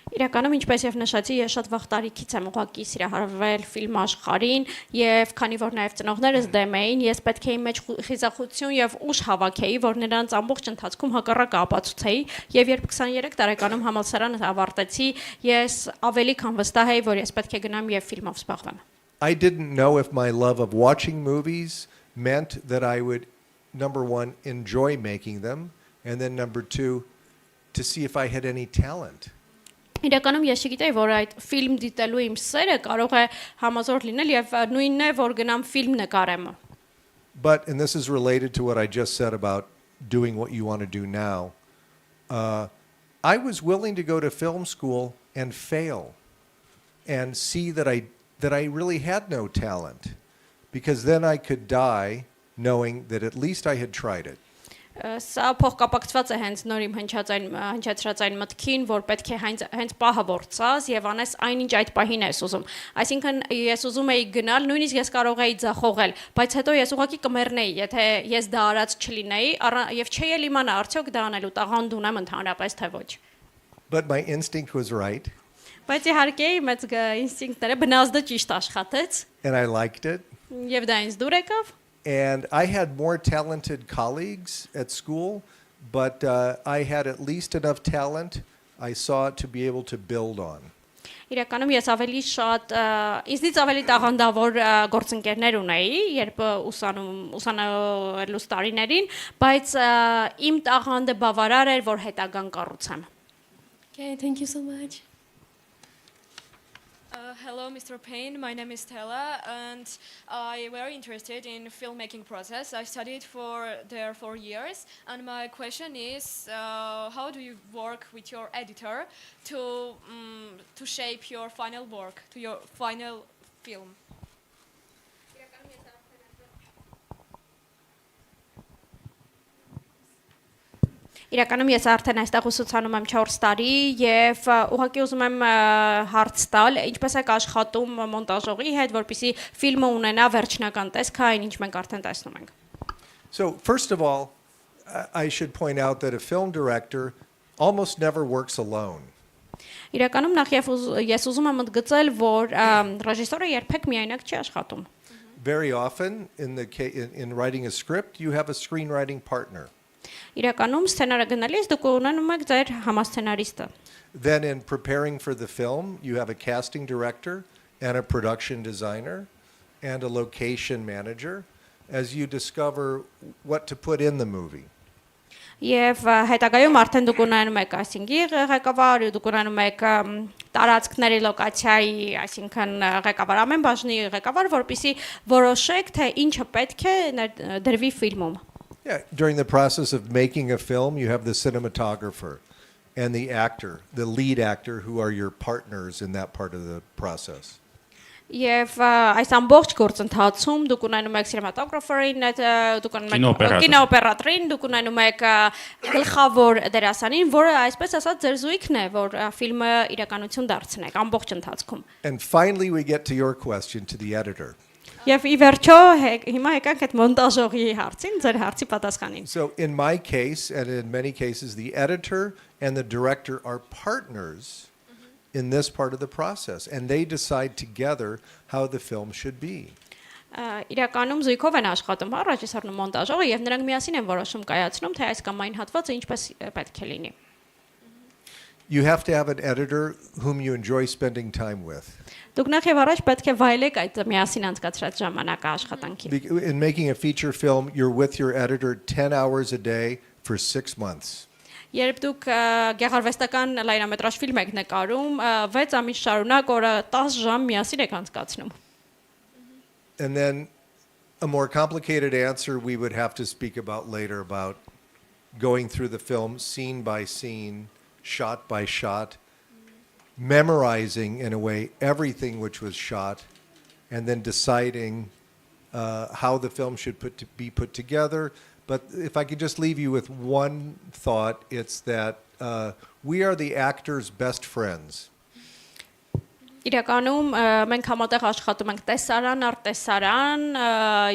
Իրականում ինչպես եւ նշեցի, ես շատ վաղ տարիքից եմ ուղղակի սիրահարվել ֆիլմ աշխարհին եւ քանի որ նաեւ ծնողներս դեմ էին, ես պետք է իմ մեջ խիզախություն եւ ուժ հավաքեի, որ նրանց ամբողջ ընթացքում հակառակը ապացուցեի եւ երբ 23 տարեկանում համալսարանը ավարտեցի, ես ավելի քան վստահ էի, որ ես պետք է գնամ եւ ֆիլմով զբաղվեմ։
I didn't know if my love of watching movies meant that I would, number one, enjoy making them, and then number two, to see if I had any talent.
Իրականում ես չգիտեի, որ այդ ֆիլմ դիտելու իմ սերը կարող է համազոր լինել եւ նույնն է, որ գնամ ֆիլմ նկարեմ։
But, and this is related to what I just said about doing what you want to do now, I was willing to go to film school and fail and see that I really had no talent, because then I could die knowing that at least I had tried it.
Սա փոխկապակցված է հենց նոր իմ հնչեցրած այն մտքին, որ պետք է հենց պահը որցած եւ անես այնինչ այդ պահին ես ուզում։ Այսինքն ես ուզում էի գնալ, նույնիսկ ես կարող էի ձախողել, բայց հետո ես ուղղակի կմեռնեի, եթե ես դա արած չլինեի եւ չէի էլ իմանա արդյոք դա անելու տաղանդ ունեմ ընդհանրապես թե ոչ։
But my instinct was right.
Բայց իհարկե մեծ ինստինկտները բնազդը ճիշտ աշխատեց։
And I liked it.
Եվ դա ինձ դուր եկավ։
And I had more talented colleagues at school, but I had at least enough talent, I saw, to be able to build on.
Իրականում ես ավելի շատ ինձնից ավելի տաղանդավոր գործընկերներ ունեի, երբ ուսանելուց տարիներին, բայց իմ տաղանդը բավարար էր, որ հետագան կառուցեմ։
Okay, thank you so much.
Hello, Mr. Payne. My name is Stella, and I'm very interested in filmmaking process. I studied there for years, and my question is, how do you work with your editor to shape your final work, to your final film?
Իրականում ես արդեն այստեղ ուսուցանում եմ 4 տարի եւ ուղղակի ուզում եմ հարց տալ, ինչպես եք աշխատում մոնտաժողի հետ, որպեսզի ֆիլմը ունենա վերջնական տեսք, այն ինչ մենք արդեն տեսնում ենք։
So, first of all, I should point out that a film director almost never works alone.
Իրականում նախ ես ուզում եմ ընդգծել, որ ռեժիսորը երբեք միայնակ չի աշխատում։
Very often in writing a script, you have a screenwriting partner.
Իրականում սցենարը գնալիս դուք ունենում եք ձեր համասցենարիստը։
Then in preparing for the film, you have a casting director and a production designer and a location manager as you discover what to put in the movie.
Եվ հետագայում արդեն դուք ունենում եք casting-ի ղեկավար, դուք ունենում եք տարածքների լոկացիայի, այսինքն ղեկավար ամեն բաժնի ղեկավար, որպեսզի որոշեք թե ինչը պետք է դրվի ֆիլմում։
Yeah, during the process of making a film, you have the cinematographer and the actor, the lead actor, who are your partners in that part of the process.
Եվ այս ամբողջ գործընթացում դուք ունենում եք cinematographer-ին, դուք ունենում եք կինոօպերատորին, դուք ունենում եք գլխավոր դերասանին, որը այսպես ասած ձեր զույգն է, որ ֆիլմը իրականություն դարձնեք ամբողջ ընթացքում։
And finally we get to your question, to the editor.
Եվ ի վերջո հիմա եկանք այդ մոնտաժողի հարցին, ձեր հարցի պատասխանին։
So in my case, and in many cases, the editor and the director are partners in this part of the process, and they decide together how the film should be.
Իրականում զույգով են աշխատում, հա, ռեժիսորն ու մոնտաժողը, եւ նրանք միասին են որոշում կայացնում, թե այս կամ այն հատվածը ինչպես պետք է լինի։
You have to have an editor whom you enjoy spending time with.
Դուք նախ եւ առաջ պետք է վայելեք այդ միասին անցկացրած ժամանակը աշխատանքին։
In making a feature film, you're with your editor 10 hours a day for 6 months.
Երբ դուք գեղարվեստական լայնամետրաժ ֆիլմ եք նկարում, 6 ամիս շարունակ օրը 10 ժամ միասին եք անցկացնում։
And then a more complicated answer we would have to speak about later about going through the film scene by scene, shot by shot, memorizing in a way everything which was shot, and then deciding how the film should be put together. But if I could just leave you with one thought, it's that we are the actors' best friends.
Իրականում մենք համատեղ աշխատում ենք տեսարան առ տեսարան,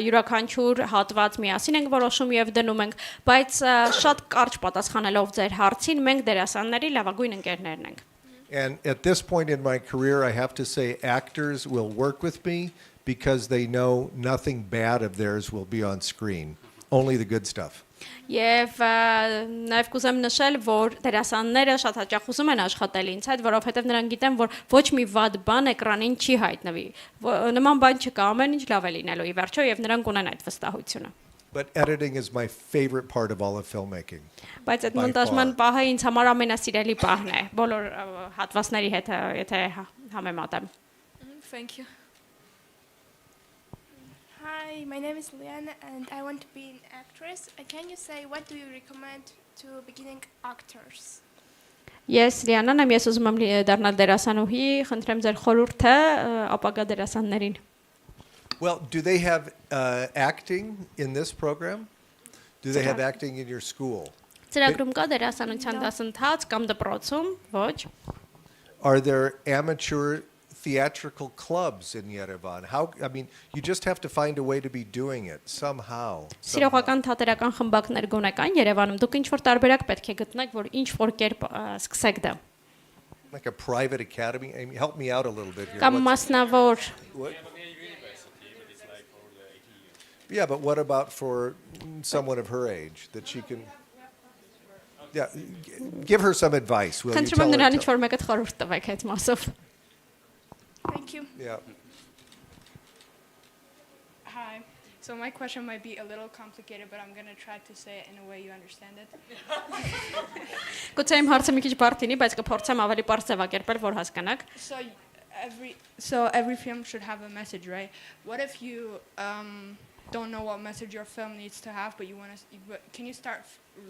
յուրաքանչյուր հատված միասին ենք որոշում եւ դնում ենք, բայց շատ կարճ պատասխանելով ձեր հարցին, մենք դերասանների լավագույն ընկերներն ենք։
And at this point in my career, I have to say actors will work with me because they know nothing bad of theirs will be on screen, only the good stuff.
Եվ նաև կուզեմ նշել, որ դերասանները շատ հաճախ ուզում են աշխատել ինձ հետ, որովհետև նրանք գիտեն, որ ոչ մի վատ բան էկրանին չի հայտնվի։ Նման բան չկա, ամեն ինչ լավ է լինելու ի վերջո եւ նրանք ունեն այդ վստահությունը։
But editing is my favorite part of all of filmmaking.
Բայց այդ մոնտաժման պահը ինձ համար ամենասիրելի պահն է, բոլոր հատվածների հետ եթե համեմատեմ։
Thank you.
Hi, my name is Liana and I want to be an actress. Can you say what do you recommend to beginning actors?
Ես Լիանան եմ, ես ուզում եմ դառնալ դերասանուհի, խնդրեմ ձեր խորհուրդը ապագա դերասաններին։
Well, do they have acting in this program? Do they have acting in your school?
Ծրագրում կա դերասանության դասընթաց կամ դպրոցում, ոչ։
Are there amateur theatrical clubs in Yerevan? I mean, you just have to find a way to be doing it somehow.
Սիրողական թատերական խմբակներ գոնե կան Երևանում, դուք ինչ որ տարբերակ պետք է գտնեք, որ ինչ որ կերպ սկսեք դա։
Like a private academy? I mean, help me out a little bit here.
Կամ մասնավոր։
Yeah, but what about for someone of her age that she can? Yeah, give her some advice. Will you
Խնդրում
tell
եմ
her?
նրան ինչ որ մեկը խորհուրդ տվեք այդ մասով։
Thank you.
Yeah.
Hi. So my question might be a little complicated, but I'm going to try to say it in a way you understand it.
Գուցե իմ հարցը մի քիչ բարդ լինի, բայց կփորձեմ ավելի բարձ ձևակերպել, որ հասկանաք։
So every film should have a message, right? What if you don't know what message your film needs to have, but can you start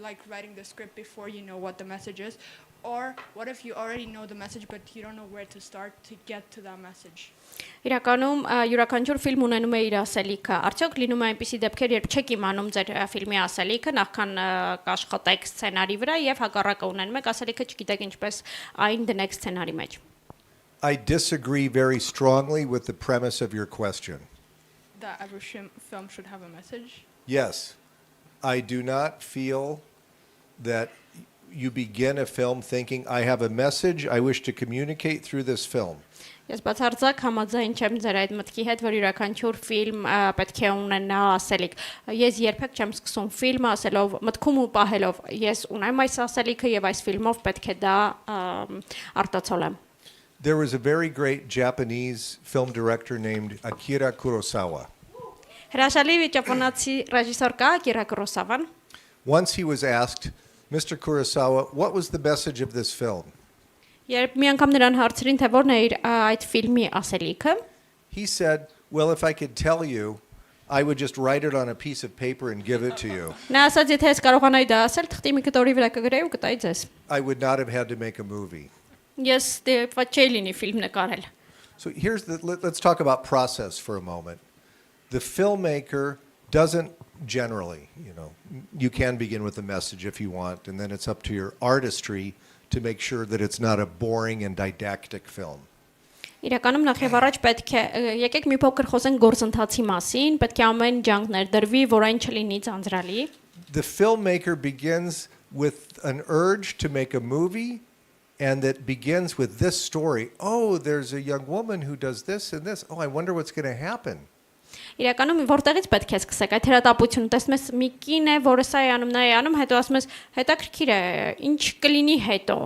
like writing the script before you know what the message is? Or what if you already know the message, but you don't know where to start to get to that message?
Իրականում յուրաքանչյուր ֆիլմ ունենում է իր ասելիքը։ Արդյոք լինում է այնպիսի դեպքեր, երբ չեք իմանում ձեր ֆիլմի ասելիքը, նախքան կաշխատեք սցենարի վրա եւ հակառակը ունենում եք ասելիքը, չգիտեք ինչպես այն դնեք սցենարի մեջ։
I disagree very strongly with the premise of your question.
That every film should have a message?
Yes. I do not feel that you begin a film thinking, I have a message I wish to communicate through this film.
Ես բացարձակ համաձայն չեմ ձեր այդ մտքի հետ, որ յուրաքանչյուր ֆիլմ պետք է ունենա ասելիք։ Ես երբեք չեմ սկսում ֆիլմը ասելով, մտքում ու պահելով, ես ունեմ այս ասելիքը եւ այս ֆիլմով պետք է դա արտացոլեմ։
There was a very great Japanese film director named Akira Kurosawa.
Հրաշալի ճապոնացի ռեժիսոր կա Akira Kurosawan։
Once he was asked, Mr. Kurosawa, what was the message of this film?
Երբ մի անգամ նրան հարցրին, թե որն է իր այդ ֆիլմի ասելիքը,
He said, well, if I could tell you, I would just write it on a piece of paper and give it to you.
նա ասաց, եթե ես կարողանայի դա ասել, թղթի մի կտորի վրա կգրեի ու կտայի ձեզ։
I would not have had to make a movie.
Ես դեպի չէի լինի ֆիլմ նկարել։
So let's talk about process for a moment. The filmmaker doesn't generally, you can begin with a message if you want, and then it's up to your artistry to make sure that it's not a boring and didactic film.
Իրականում նախ եւ առաջ պետք է եկեք մի փոքր խոսենք գործընթացի մասին, պետք է ամեն ջանք ներդրվի, որ այն չլինի ձանձրալի։
The filmmaker begins with an urge to make a movie, and that begins with this story. Oh, there's a young woman who does this and this. Oh, I wonder what's going to happen.
Իրականում որտեղից պետք է սկսեք այդ հրատապությունը, տեսնում ես մի կին է, որը սա է անում, նա է անում, հետո ասում ես հետաքրքիր է, ինչ կլինի հետո։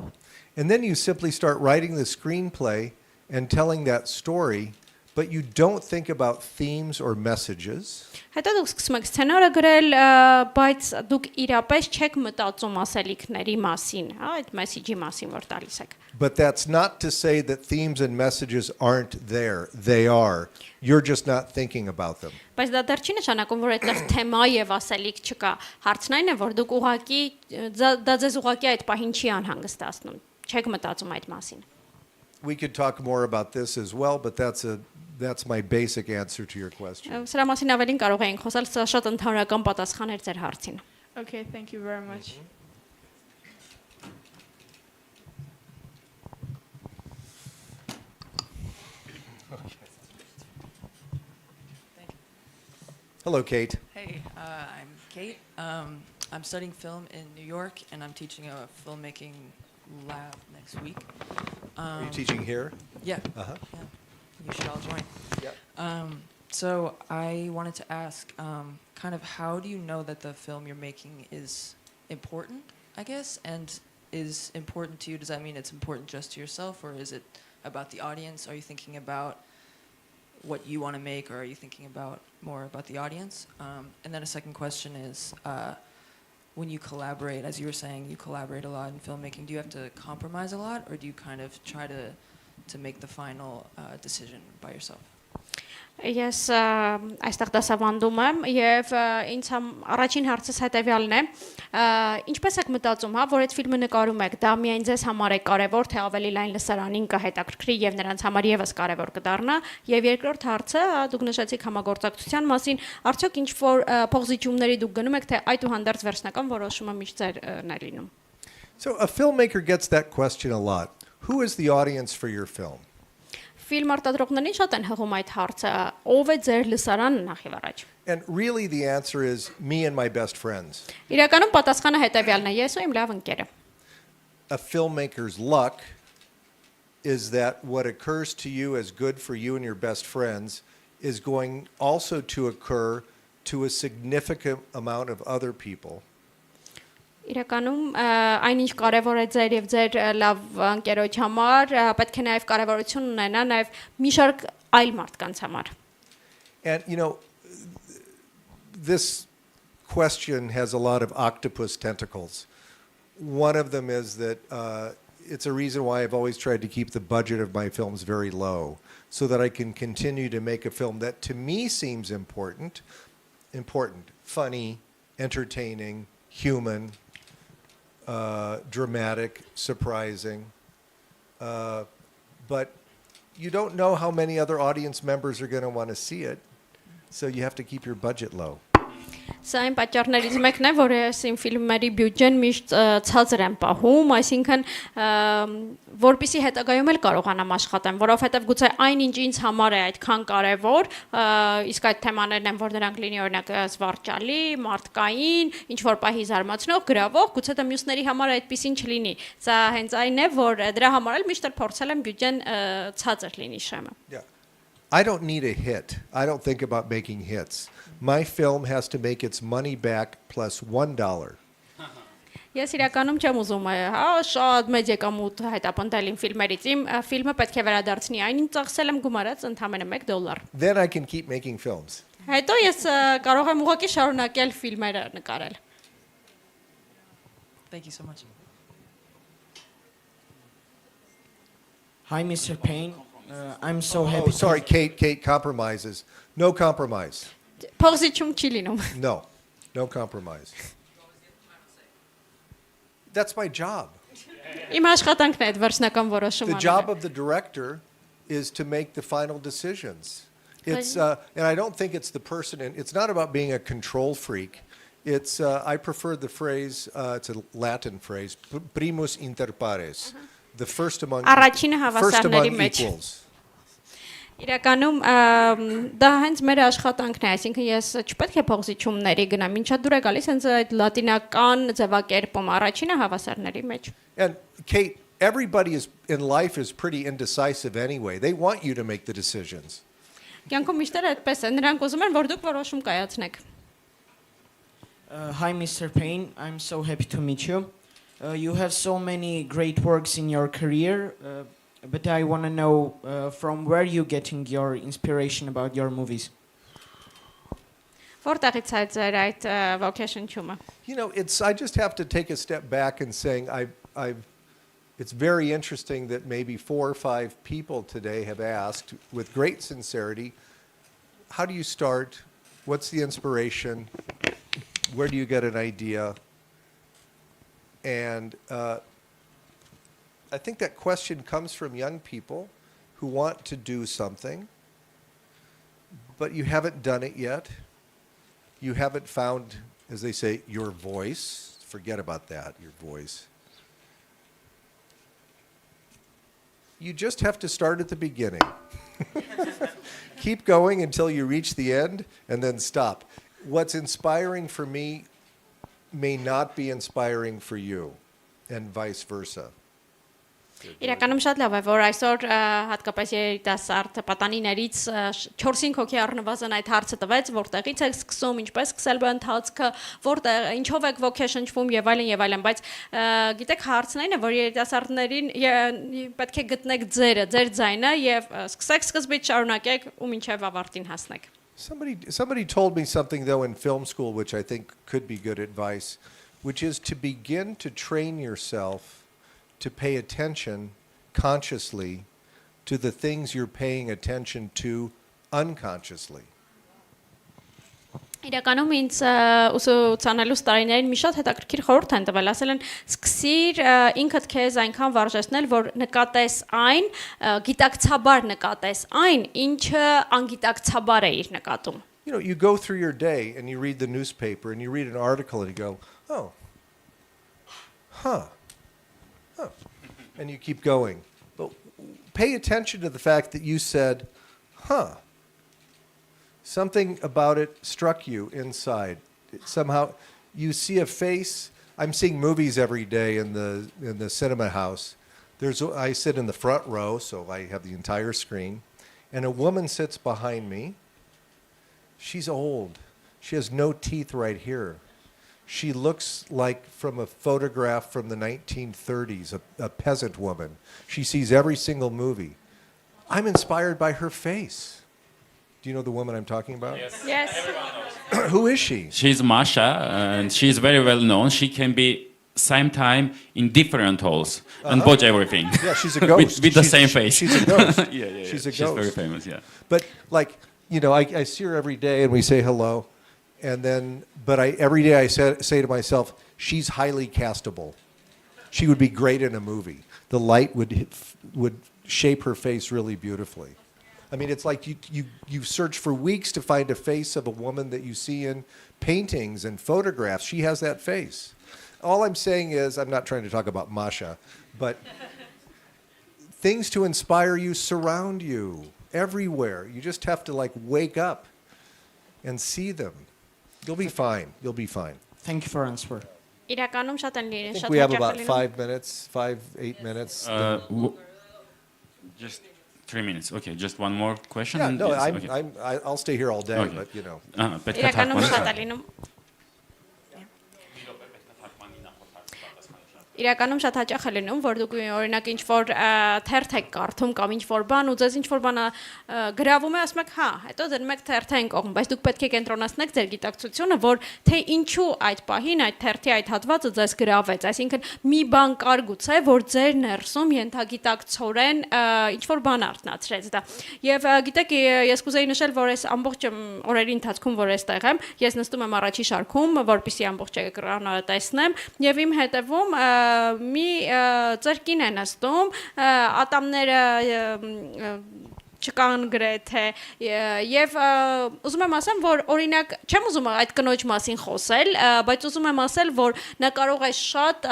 And then you simply start writing the screenplay and telling that story, but you don't think about themes or messages.
Հետո դուք սկսում եք սցենարը գրել, բայց դուք իրապես չեք մտածում ասելիքների մասին, հա, այդ մեսեջի մասին, որ տալիս եք։
But that's not to say that themes and messages aren't there. They are. You're just not thinking about them.
Բայց դա դեռ չի նշանակում, որ այդտեղ թեմա եւ ասելիք չկա։ Հարցն այն է, որ դուք ուղակի դա ձեզ ուղակի այդ պահին չի անհանգստացնում։ Չեք մտածում այդ մասին։
We could talk more about this as well, but that's my basic answer to your question.
Սրա մասին ավելին կարող էինք խոսալ, սա շատ ընդհանրական պատասխան էր ձեր հարցին։
Okay, thank you very much.
Hello, Kate.
Hey, I'm Kate. I'm studying film in New York, and I'm teaching a filmmaking lab next week.
Are you teaching here?
Yeah.
Uh-huh.
Yeah. You should all join.
Yep.
So I wanted to ask, kind of, how do you know that the film you're making is important, I guess, and is important to you? Does that mean it's important just to yourself, or is it about the audience? Are you thinking about what you want to make, or are you thinking about more about the audience? And then a second question is, when you collaborate, as you were saying, you collaborate a lot in filmmaking. Do you have to compromise a lot, or do you kind of try to make the final decision by yourself?
Ես այստեղ դասավանդում եմ եւ ինձ առաջին հարցս հետեւյալն է ինչպես եք մտածում հա որ այդ ֆիլմը նկարում եք դա միայն ձեզ համար է կարեւոր թե ավելի լայն լսարանին կհետաքրքրի եւ նրանց համար եւս կարեւոր կդառնա եւ երկրորդ հարցը դուք նշեցիք համագործակցության մասին արդյոք ինչ որ փոխզիջումների դուք գնում եք թե այդուհանդերձ վերջնական որոշումը միշտ ձերն է լինում
So a filmmaker gets that question a lot. Who is the audience for your film?
Film արտադրողներին շատ են հղում այդ հարցը ով է ձեր լսարանը նախ եւ առաջ
And really the answer is me and my best friends.
Իրականում պատասխանը հետեւյալն է ես ու իմ լավ ընկերը
A filmmaker's luck is that what occurs to you as good for you and your best friends is going also to occur to a significant amount of other people.
Իրականում այնինչ կարևոր է ձեր եւ ձեր լավ ընկերոջ համար պետք է նաեւ կարևորություն ունենա նաեւ մի շարք այլ մարդկանց համար
And you know this question has a lot of octopus tentacles. One of them is that it's a reason why I've always tried to keep the budget of my films very low so that I can continue to make a film that to me seems important, funny, entertaining, human, dramatic, surprising, but you don't know how many other audience members are going to want to see it, so you have to keep your budget low.
Սա այն պատճառներից մեկն է, որ ես իմ ֆիլմերի բյուջեն միշտ ցածր եմ պահում, այսինքն որպեսզի հետագայում էլ կարողանամ աշխատեմ, որովհետև գուցե այնինչ ինձ համար է այդքան կարևոր, իսկ այդ թեմաներն են, որ դրանք լինի օրինակ զվարճալի, մարդկային, ինչ որ պահի զարմացնող, գրավող, գուցե դա մյուսների համար այդպեսին չլինի։ Սա հենց այն է, որ դրա համար էլ միշտ փորձել եմ բյուջեն ցածր լինի շեմը։
Yeah. I don't need a hit. I don't think about making hits. My film has to make its money back plus $1.
Ես իրականում չեմ ուզում, հա, շատ մեծ եկամուտ հետապնդել իմ ֆիլմերից։ Իմ ֆիլմը պետք է վերադարձնի այն, ինչ ծախսել եմ գումարած ընդամենը $1.
Then I can keep making films.
Հետո ես կարող եմ ուղղակի շարունակել ֆիլմերը նկարել։
Thank you so much.
Hi, Mr. Payne. I'm so happy.
Oh, sorry, Kate compromises. No compromise.
Փոխզիջում չի լինում։
No compromise. That's my job.
Իմ աշխատանքն է այդ վերջնական որոշումը։
The job of the director is to make the final decisions. It's and I don't think it's the person and it's not about being a control freak. It's I prefer the phrase it's a Latin phrase primus inter pares. The first among equals.
Իրականում դա հենց մեր աշխատանքն է, այսինքն ես չպետք է փոխզիջումների գնամ, ինչա դուր է գալիս հենց այդ լատինական ձևակերպում առաջինը հավասարների մեջ։
And Kate, everybody in life is pretty indecisive anyway. They want you to make the decisions.
Կյանքում միշտ այդպես է, նրանք ուզում են, որ դուք որոշում կայացնեք։
Hi, Mr. Payne. I'm so happy to meet you. You have so many great works in your career, but I want to know from where you're getting your inspiration about your movies.
Որտեղից է ձեր այդ vocation-ումը։
You know, I just have to take a step back and saying it's very interesting that maybe 4 or 5 people today have asked with great sincerity, how do you start? What's the inspiration? Where do you get an idea? And I think that question comes from young people who want to do something, but you haven't done it yet. You haven't found, as they say, your voice. Forget about that, your voice. You just have to start at the beginning. Keep going until you reach the end and then stop. What's inspiring for me may not be inspiring for you, and vice versa.
Իրականում շատ լավ է, որ այսօր հատկապես երիտասարդ պատանիներից 4-5 հոգի առնվազն այդ հարցը տվեց, որտեղից եք սկսում, ինչպես սկսել է ընթացքը, որտեղ ինչով եք vocation-շվում եւ այլն, բայց գիտեք հարցն այն է, որ երիտասարդներին պետք է գտնեք ձեր ձայնը եւ սկսեք սկզբից շարունակեք ու մինչեւ ավարտին հասնեք։
Somebody told me something though in film school which I think could be good advice, which is to begin to train yourself to pay attention consciously to the things you're paying attention to unconsciously.
Իրականում ինձ ուսուցանելուց տարիներին մի շատ հետաքրքիր խորհուրդ են տվել, ասել են սկսիր ինքդ քեզ այնքան վարժեցնել, որ նկատես այն, գիտակցաբար նկատես այն, ինչը անգիտակցաբար է իր նկատում։
You know, you go through your day and you read the newspaper and you read an article and you go, oh, huh, and you keep going. But pay attention to the fact that you said, huh. Something about it struck you inside. Somehow you see a face. I'm seeing movies every day in the cinema house. I sit in the front row, so I have the entire screen. And a woman sits behind me. She's old. She has no teeth right here. She looks like from a photograph from the 1930s, a peasant woman. She sees every single movie. I'm inspired by her face. Do you know the woman I'm talking about?
Yes.
Everyone knows.
Who is she?
She's Masha, and she's very well known. She can be same time in different roles and watch everything.
Yeah, she's a ghost.
with the same face.
She's a ghost.
yeah.
She's a ghost.
She's very famous, yeah.
But like, you know, I see her every day and we say hello. And then, every day I say to myself, she's highly castable. She would be great in a movie. The light would shape her face really beautifully. I mean, it's like you search for weeks to find a face of a woman that you see in paintings and photographs. She has that face. All I'm saying is, I'm not trying to talk about Masha, but things to inspire you surround you everywhere. You just have to like wake up and see them. You'll be fine. You'll be fine.
Thank you for answer.
Իրականում շատ են
I
լինում,
think
շատ
we have
հաճախ
about
լինում։
5 minutes, 8 minutes.
Just 3 minutes. Okay, just one more question.
Yeah, no,
Yes, okay.
I'll stay here all day,
Okay.
but you know.
Իրականում շատ է լինում։ Իրականում շատ հաճախ է լինում, որ դուք օրինակ ինչ որ թերթ եք կարդում կամ ինչ որ բան ու ձեզ ինչ որ բանը գրավում է, ասում եք, հա, հետո դնում եք թերթը այն կողմ, բայց դուք պետք է կենտրոնացնեք ձեր գիտակցությունը, որ թե ինչու այդ պահին այդ թերթի այդ հատվածը ձեզ գրավեց, այսինքն մի բան կար գուցե, որ ձեր ներսում ենթագիտակցորեն ինչ որ բան արտնացրեց դա։ Եվ գիտեք, ես կուզեի նշել, որ այս ամբողջ օրերի ընթացքում, որ այստեղ եմ, ես նստում եմ առաջի շարքում, որպեսզի ամբողջ էկրանը տեսնեմ, եւ իմ հետևում մի ծրկին է նստում, ատամները չկան գրեթե եւ ուզում եմ ասեմ, որ օրինակ չեմ ուզում այդ կնոջ մասին խոսել, բայց ուզում եմ ասել, որ նա կարող է շատ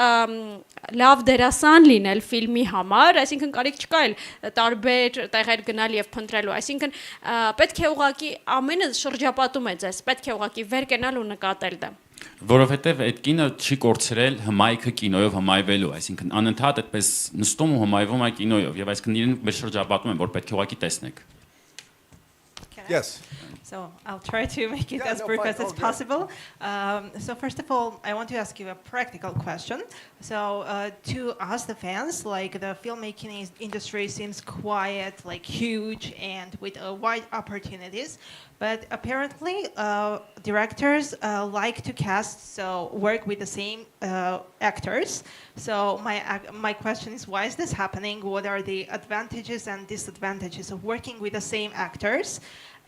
լավ դերասան լինել ֆիլմի համար, այսինքն կարիք չկա էլ տարբեր տեղեր գնալ եւ փնտրելու, այսինքն պետք է ուղղակի ամենը շրջապատում է ձեզ, պետք է ուղղակի վեր կենալ ու նկատել դա։
Որովհետև այդ կինը չի կորցրել հմայքը կինոյով հմայվելու, այսինքն անընդհատ այդպես նստում ու հմայվում է կինոյով եւ այսինքն իրեն մեր շրջապատում են, որ պետք է ուղղակի տեսնեք։
Yes.
So I'll try to make it as
no,
brief
fine.
as it's
Good.
possible. So first of all, I want to ask you a practical question. So to us, the fans, like the filmmaking industry seems quiet, like huge, and with wide opportunities. But apparently, directors like to cast, so work with the same actors. So my question is, why is this happening? What are the advantages and disadvantages of working with the same actors?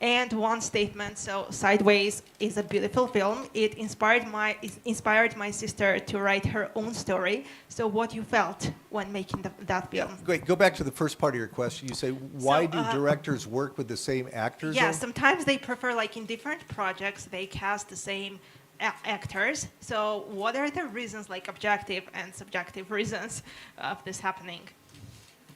And one statement, so Sideways is a beautiful film. It inspired my sister to write her own story. So what you felt when making that film?
Great. Go back to the first part of your question. You say, why do directors work with the same actors?
Yeah, sometimes they prefer, like in different projects, they cast the same actors. So what are the reasons, like objective and subjective reasons of this happening?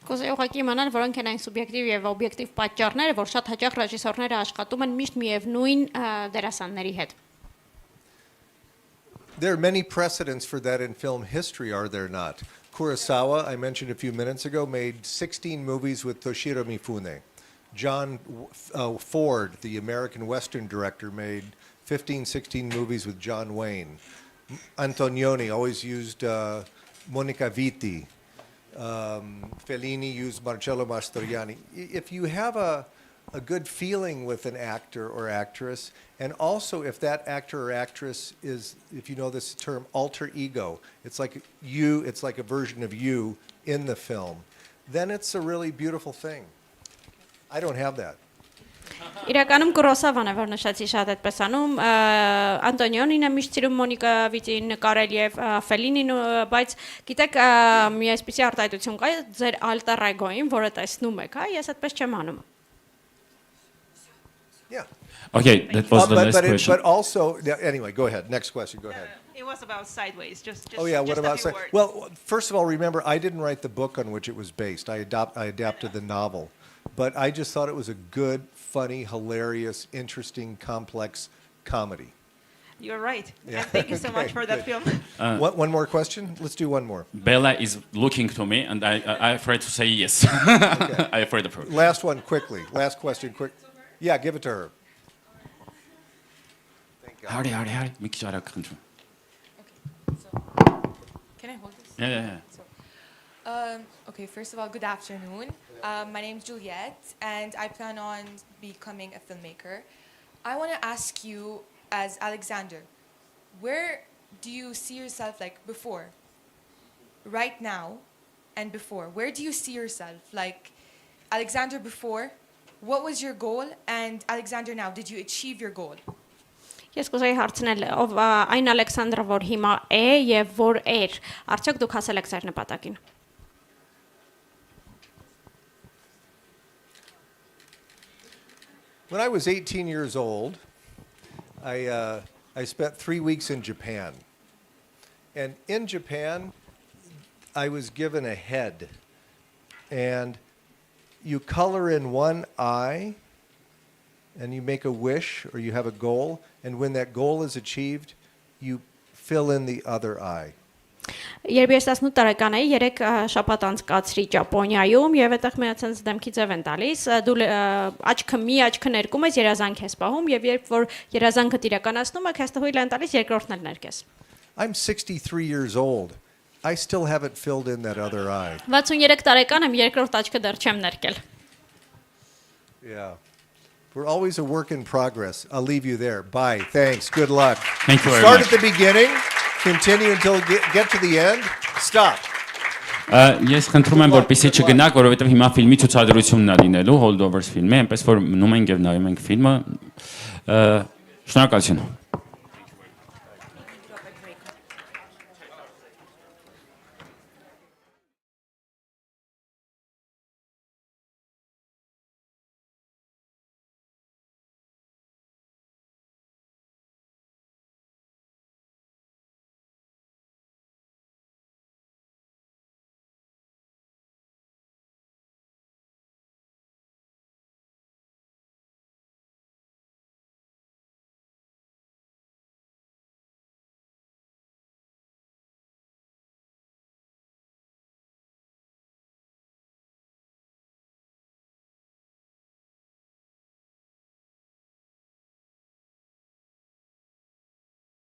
Կուզեի ուղղակի իմանալ, որոնք են այն սուբյեկտիվ եւ օբյեկտիվ պատճառները, որ շատ հաճախ ռեժիսորները աշխատում են միշտ միևնույն դերասանների հետ։
There are many precedents for that in film history, are there not? Kurosawa, I mentioned a few minutes ago, made 16 movies with Toshiro Mifune. John Ford, the American Western director, made 15, 16 movies with John Wayne. Antonioni always used Monica Vitti. Fellini used Marcello Mastroianni. If you have a good feeling with an actor or actress, and also if that actor or actress is, if you know this term, alter ego, it's like you, it's like a version of you in the film, then it's a really beautiful thing. I don't have that.
Իրականում Կուրոսավան է, որ նշեցի շատ այդպես անում, Անտոնիոնին է միշտ սիրում Մոնիկա Վիտին նկարել եւ Ֆելինին, բայց գիտեք, մի այսպիսի արտահայտություն կա ձեր alter ego-ին, որը տեսնում եք, հա, ես այդպես չեմ անում։
Yeah.
Okay, that was the last question.
But also, anyway, go ahead. Next question, go ahead.
It was about Sideways, just
Oh yeah, what
just
about
a few words.
Well, first of all, remember, I didn't write the book on which it was based. I adapted the novel. But I just thought it was a good, funny, hilarious, interesting, complex comedy.
You're right.
Yeah.
And thank you so much for that film.
One more question? Let's do one more.
Bella is looking to me, and I'm afraid to say yes. Okay. I'm afraid of her.
Last one, quickly. Last question, quick. Yeah, give it to her.
Hardy. մի քիչ արագ խնդրում։
Can I hold this?
Yeah.
Okay, first of all, good afternoon. My name is Juliette, and I plan on becoming a filmmaker. I want to ask you, as Alexander, where do you see yourself, like, before? Right now and before. Where do you see yourself? Like, Alexander before, what was your goal? And Alexander now, did you achieve your goal?
Ես կուզեի հարցնել, ով այն Ալեքսանդրը, որ հիմա է եւ որ էր, արդյոք դուք հասել եք ձեր նպատակին։
When I was 18 years old, I spent 3 weeks in Japan. And in Japan, I was given a head. And you color in one eye, and you make a wish, or you have a goal, and when that goal is achieved, you fill in the other eye.
Երբ ես 18 տարեկան էի, 3 շաբաթ անցկացրի Ճապոնիայում եւ այդտեղ մի հատ դեմքի ձև են տալիս, դու աչքը մի աչքը ներկում ես, երազանք ես պահում եւ երբ որ երազանքդ իրականացնում ես, քեզ թույլ են տալիս երկրորդն էլ ներկես։
I'm 63 years old. I still haven't filled in that other eye.
63 տարեկան եմ, երկրորդ աչքը դեռ չեմ ներկել։
Yeah. We're always a work in progress. I'll leave you there. Bye. Thanks. Good luck.
Thank you very
Start
much.
at the beginning, continue until get to the end. Stop.
Ես խնդրում եմ, որպեսզի չգնաք, որովհետև հիմա ֆիլմի ցուցադրությունն է լինելու, Holdovers ֆիլմի, այնպես որ մնում ենք եւ նայում ենք ֆիլմը։ Շնորհակալություն։